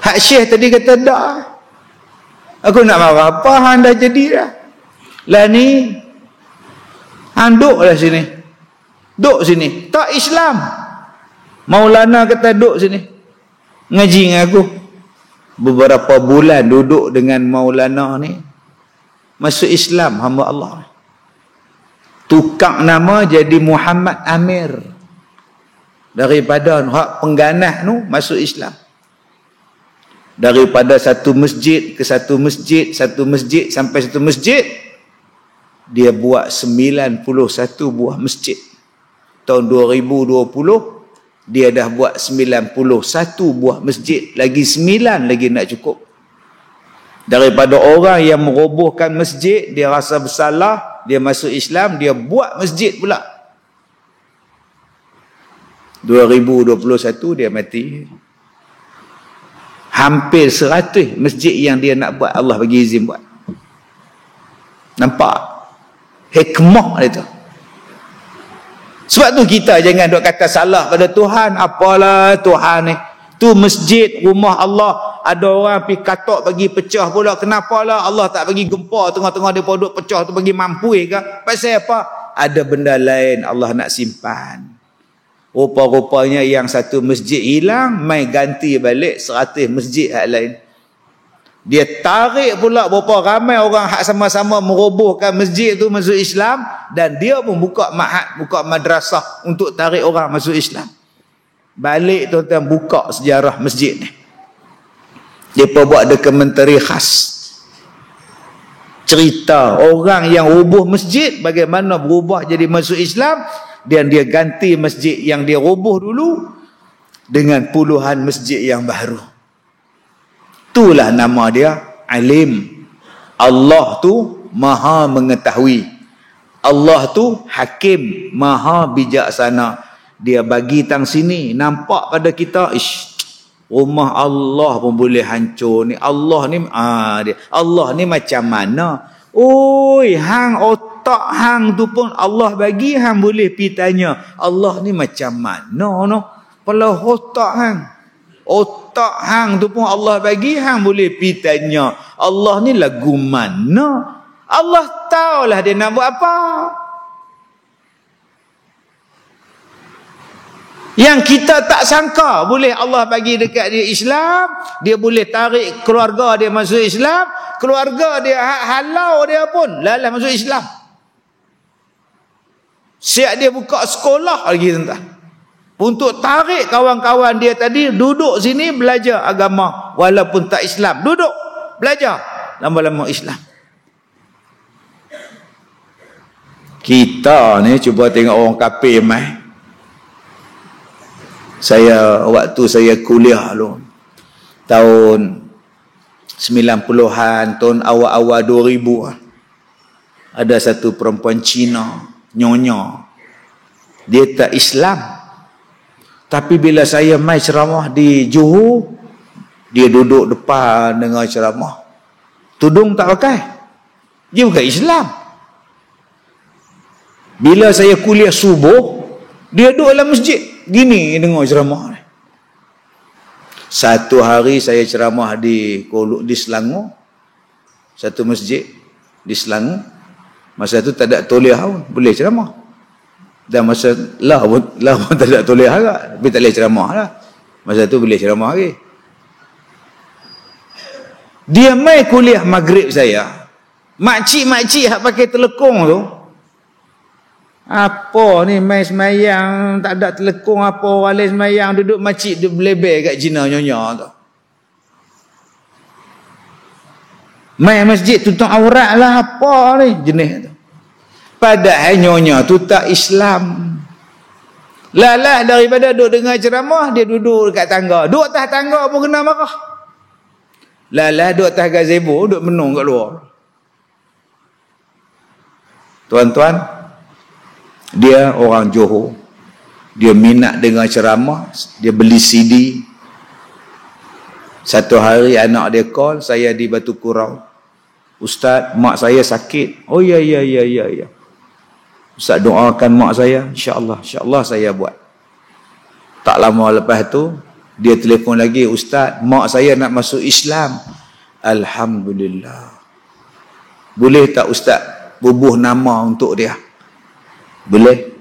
Speaker 1: Hak Syekh tadi kata tak. Aku nak marah apa, hang dah jadi dah. Lah ni hang duk lah sini. Duk sini. Tak Islam. Maulana kata duk sini. Ngaji dengan aku. Beberapa bulan duduk dengan Maulana ni. Masuk Islam hamba Allah. Tukar nama jadi Muhammad Amir. Daripada hak pengganas tu masuk Islam. Daripada satu masjid ke satu masjid, satu masjid sampai satu masjid, dia buat 91 buah masjid. Tahun 2020 dia dah buat 91 buah masjid, lagi 9 lagi nak cukup. Daripada orang yang merobohkan masjid, dia rasa bersalah, dia masuk Islam, dia buat masjid pula. 2021 dia mati. Hampir 100 masjid yang dia nak buat, Allah bagi izin buat. Nampak hikmah dia tu. Sebab tu kita jangan duk kata salah pada Tuhan. Apalah Tuhan ni, tu masjid rumah Allah, ada orang pergi katok bagi pecah pula. Kenapalah Allah tak bagi gempa tengah-tengah dia duk pecah tu, bagi mampu ke? Pasal apa? Ada benda lain Allah nak simpan. Rupa-rupanya yang satu masjid hilang, mai ganti balik 100 masjid hak lain. Dia tarik pula berapa ramai orang hak sama-sama merobohkan masjid tu masuk Islam, dan dia pun buka ma'had, buka madrasah untuk tarik orang masuk Islam. Balik tuan-tuan buka sejarah masjid ni. Mereka buat dokumentari khas. Cerita orang yang rubuh masjid, bagaimana berubah jadi masuk Islam, dan dia ganti masjid yang dia rubuh dulu dengan puluhan masjid yang baru. Itulah nama dia alim. Allah tu maha mengetahui. Allah tu hakim, maha bijaksana. Dia bagi tang sini, nampak pada kita, rumah Allah pun boleh hancur ni. Allah ni macam mana? Oi, hang otak hang tu pun Allah bagi, hang boleh pi tanya, Allah ni macam mana no? Pala otak hang. Otak hang tu pun Allah bagi, hang boleh pi tanya, Allah ni lagu mana? Allah tahulah dia nak buat apa. Yang kita tak sangka boleh Allah bagi dekat dia Islam, dia boleh tarik keluarga dia masuk Islam, keluarga dia halau dia pun lalah masuk Islam. Siap dia buka sekolah lagi tuan-tuan, untuk tarik kawan-kawan dia tadi duduk sini belajar agama walaupun tak Islam, duduk belajar lama-lama Islam. Kita ni cuba tengok orang kafir mai. Waktu saya kuliah dulu, tahun 90-an, tahun awal-awal 2000, ada satu perempuan Cina, nyonya. Dia tak Islam. Tapi bila saya mai ceramah di Johor, dia duduk depan dengan ceramah. Tudung tak pakai. Dia bukan Islam. Bila saya kuliah subuh, dia duduk dalam masjid. Gini dengar ceramah ni. Satu hari saya ceramah di Selangor, satu masjid di Selangor. Masa tu tak ada tauliah pun, boleh ceramah. Dan masa lah pun tak ada tauliah agak, tapi tak boleh ceramah lah. Masa tu boleh ceramah lagi. Dia mai kuliah maghrib saya. Makcik-makcik hak pakai telekong tu, apa ni mai semayang tak ada telekong, apa walai semayang duduk makcik duduk belebel kat Cina nyonya tu. Mai masjid tutup aurat lah apa ni jenis tu. Padahal nyonya tu tak Islam. Lalah daripada duduk dengar ceramah, dia duduk dekat tangga. Duduk atas tangga pun kena marah. Lalah duduk atas gazebo, duduk menung kat luar. Tuan-tuan, dia orang Johor, dia minat dengar ceramah, dia beli CD. Satu hari anak dia call saya di Batu Kurau, Ustaz, mak saya sakit. Oh ya. Ustaz doakan mak saya, insya-Allah saya buat. Tak lama lepas tu dia telefon lagi, Ustaz, mak saya nak masuk Islam. Alhamdulillah. Boleh tak Ustaz bubuh nama untuk dia? Boleh.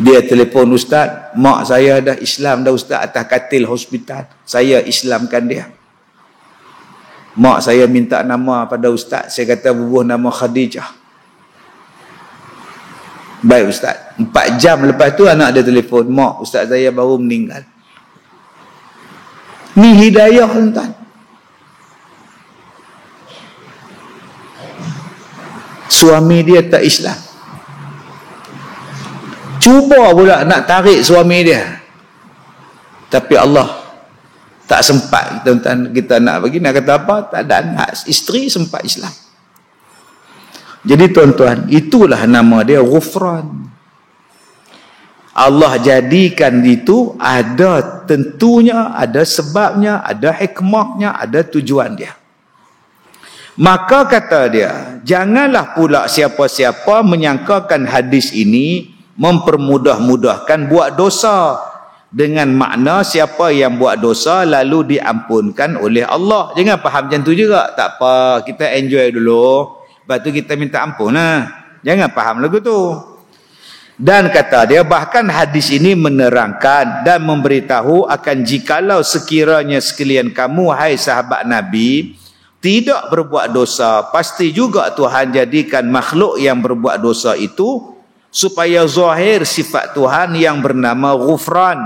Speaker 1: Dia telefon, Ustaz, mak saya dah Islam dah Ustaz, atas katil hospital. Saya Islamkan dia. Mak saya minta nama pada Ustaz, saya kata bubuh nama Khadijah. Baik Ustaz. 4 jam lepas tu anak dia telefon, mak, Ustaz saya baru meninggal. Ni hidayah tuan-tuan. Suami dia tak Islam. Cuba pula nak tarik suami dia, tapi Allah tak sempat. Kita nak bagi, nak kata apa, tak ada anak, isteri sempat Islam. Jadi tuan-tuan, itulah nama dia Ghufran. Allah jadikan itu ada tentunya, ada sebabnya, ada hikmahnya, ada tujuan dia. Maka kata dia, janganlah pula siapa-siapa menyangkakan hadis ini mempermudah-mudahkan buat dosa, dengan makna siapa yang buat dosa lalu diampunkan oleh Allah. Jangan faham macam tu juga. Tak apa, kita enjoy dulu, lepas tu kita minta ampun lah. Jangan faham lagu tu. Dan kata dia, bahkan hadis ini menerangkan dan memberitahu akan jikalau sekiranya sekalian kamu, hai sahabat Nabi, tidak berbuat dosa, pasti juga Tuhan jadikan makhluk yang berbuat dosa itu supaya zahir sifat Tuhan yang bernama Ghufran,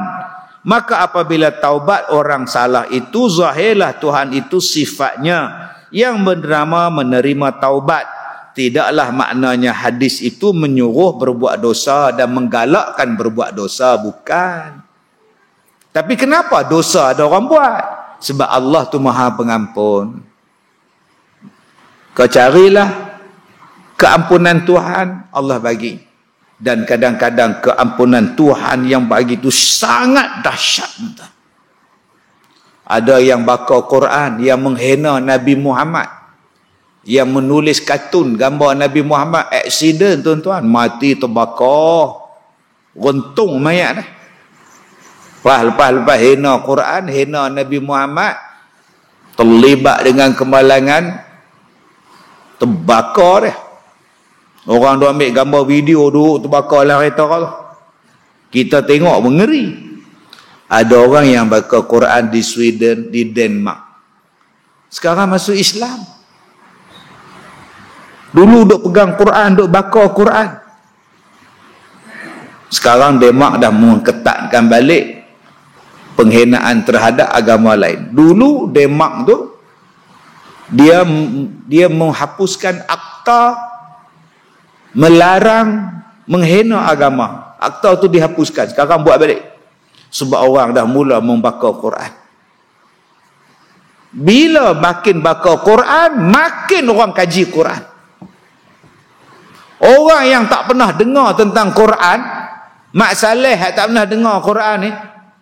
Speaker 1: Maka apabila taubat orang salah itu, zahirlah Tuhan itu sifatnya yang menerima taubat. Tidaklah maknanya hadis itu menyuruh berbuat dosa dan menggalakkan berbuat dosa, bukan. Tapi kenapa dosa ada orang buat? Sebab Allah tu Maha Pengampun. Kau carilah keampunan Tuhan, Allah bagi. Dan kadang-kadang keampunan Tuhan yang bagi itu sangat dahsyat. Ada yang baca Quran, yang menghina Nabi Muhammad, yang menulis kartun gambar Nabi Muhammad, aksiden tuan-tuan, mati terbakar, rentung mayat dah. Lepas hina Quran, hina Nabi Muhammad, terlibat dengan kemalangan, terbakar dah. Orang tu ambil gambar video duduk terbakar dalam kereta tu. Kita tengok mengeri. Ada orang yang baca Quran di Sweden, di Denmark, sekarang masuk Islam. Dulu duk pegang Quran, duk baca Quran. Sekarang Denmark dah mengetatkan balik penghinaan terhadap agama lain. Dulu Denmark tu dia menghapuskan akta melarang menghina agama. Akta tu dihapuskan. Sekarang buat balik. Sebab orang dah mula membaca Quran. Bila makin baca Quran, makin orang kaji Quran. Orang yang tak pernah dengar tentang Quran, Mak Saleh tak pernah dengar Quran ni,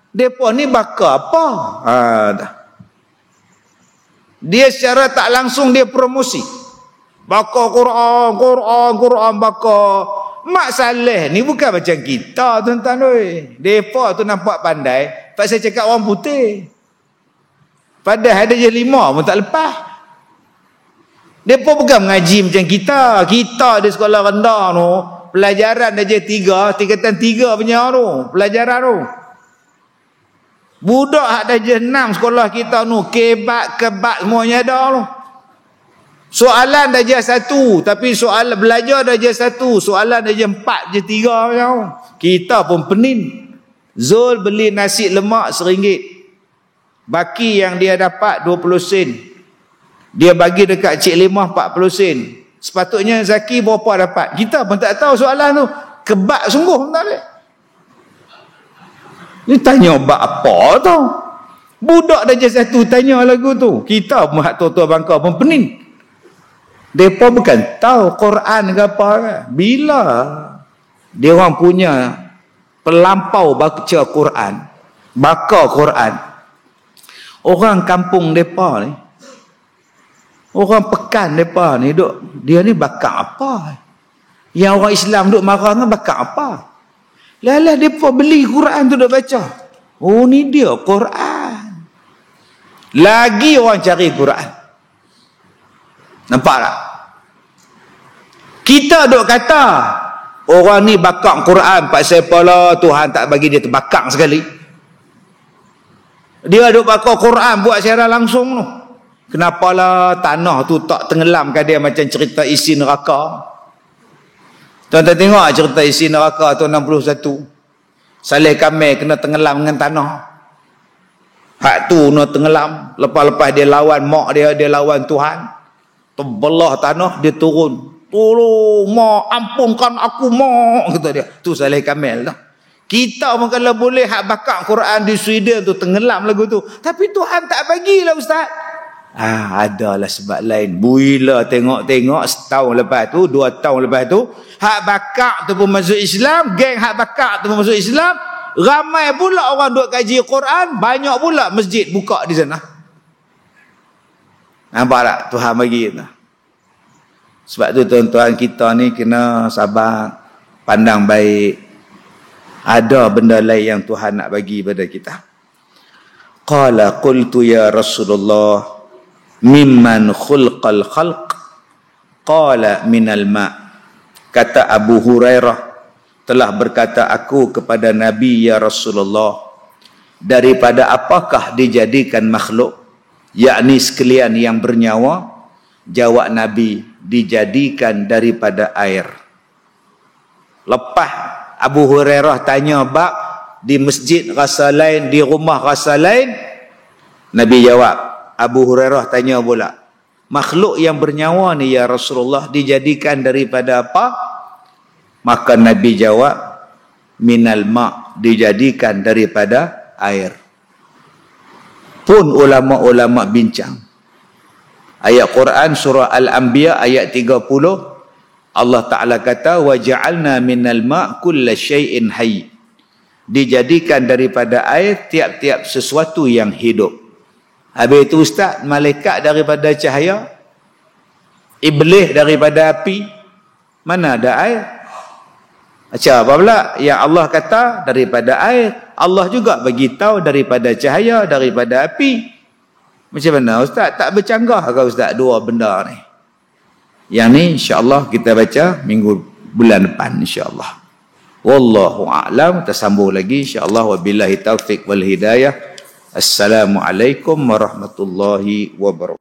Speaker 1: depa ni baca apa? Dia secara tak langsung dia promosi. Baca Quran baca. Mak Saleh ni bukan macam kita, tuan-tuan oi. Depa tu nampak pandai, pak saya cakap orang putih. Padahal ada je 5 pun tak lepas. Depa bukan mengaji macam kita. Kita di sekolah rendah tu, pelajaran dah je 3, tingkatan 3 punya tu, pelajaran tu. Budak hak dah je 6 sekolah kita tu, kebat semuanya ada tu. Soalan dah je 1, tapi soalan belajar dah je 1, soalan dah je 4 je 3 macam. Kita pun penin. Zul beli nasi lemak RM1. Baki yang dia dapat 20 sen. Dia bagi dekat Cik Limah 40 sen. Sepatutnya Zaki berapa dapat? Kita pun tak tahu soalan tu. Kebak sungguh tak boleh. Ni tanya bab apa tau? Budak dah je 1 tanya lagu tu. Kita pun hak tua-tua bangka pun pening. Mereka bukan tahu Quran ke apa kan? Bila dia orang punya pelampau baca Quran, orang kampung mereka ni, orang pekan mereka ni duk, dia ni bakar apa? Yang orang Islam duk marah kan bakar apa? Lalah mereka beli Quran tu duk baca. Oh ni dia Quran. Lagi orang cari Quran. Nampak tak? Kita duk kata orang ni bakar Quran, pasal apalah Tuhan tak bagi dia terbakar sekali. Dia duk bakar Quran buat secara langsung tu. Kenapalah tanah tu tak tenggelamkan dia macam cerita isi neraka. Tuan-tuan tengok cerita isi neraka tahun 61. Saleh Kamil kena tenggelam dengan tanah. Hak tu nak tenggelam, lepas-lepas dia lawan mak dia lawan Tuhan. Terbelah tanah, dia turun. Tolong mak, ampunkan aku mak, kata dia. Tu Saleh Kamil tu. Kita pun kalau boleh hak bakar Quran di Sweden tu tenggelam lagu tu. Tapi Tuhan tak bagilah ustaz. Adalah sebab lain. Bila tengok-tengok setahun lepas tu, 2 tahun lepas tu, hak bakar tu pun masuk Islam, geng hak bakar tu pun masuk Islam, ramai pula orang duk kaji Quran, banyak pula masjid buka di sana. Nampak tak Tuhan bagi kita? Sebab tu tuan-tuan, kita ni kena sabar, pandang baik. Ada benda lain yang Tuhan nak bagi pada kita. Qala qultu ya Rasulullah mimman khulqal khalq? Qala minal ma'. Kata Abu Hurairah, telah berkata aku kepada Nabi, ya Rasulullah, daripada apakah dijadikan makhluk? Yakni sekalian yang bernyawa. Jawab Nabi, dijadikan daripada air. Lepas Abu Hurairah tanya bab di masjid rasa lain, di rumah rasa lain. Nabi jawab, Abu Hurairah tanya pula, makhluk yang bernyawa ni ya Rasulullah dijadikan daripada apa? Maka Nabi jawab, minal ma', dijadikan daripada air. Pun ulama-ulama bincang. Ayat Quran surah Al-Anbiya ayat 30, Allah Ta'ala kata, wa ja'alna minal ma' kulla syai'in hayy. Dijadikan daripada air tiap-tiap sesuatu yang hidup. Habis itu ustaz, malaikat daripada cahaya, iblis daripada api, mana ada air? Macam apa pula? Yang Allah kata daripada air, Allah juga bagi tahu daripada cahaya, daripada api. Macam mana ustaz? Tak bercanggah ke ustaz dua benda ni? Yang ni insya-Allah kita baca bulan depan insya-Allah. Wallahu a'lam. Kita sambung lagi insya-Allah. Wabillahi taufik wal hidayah. Assalamualaikum warahmatullahi wabarakatuh.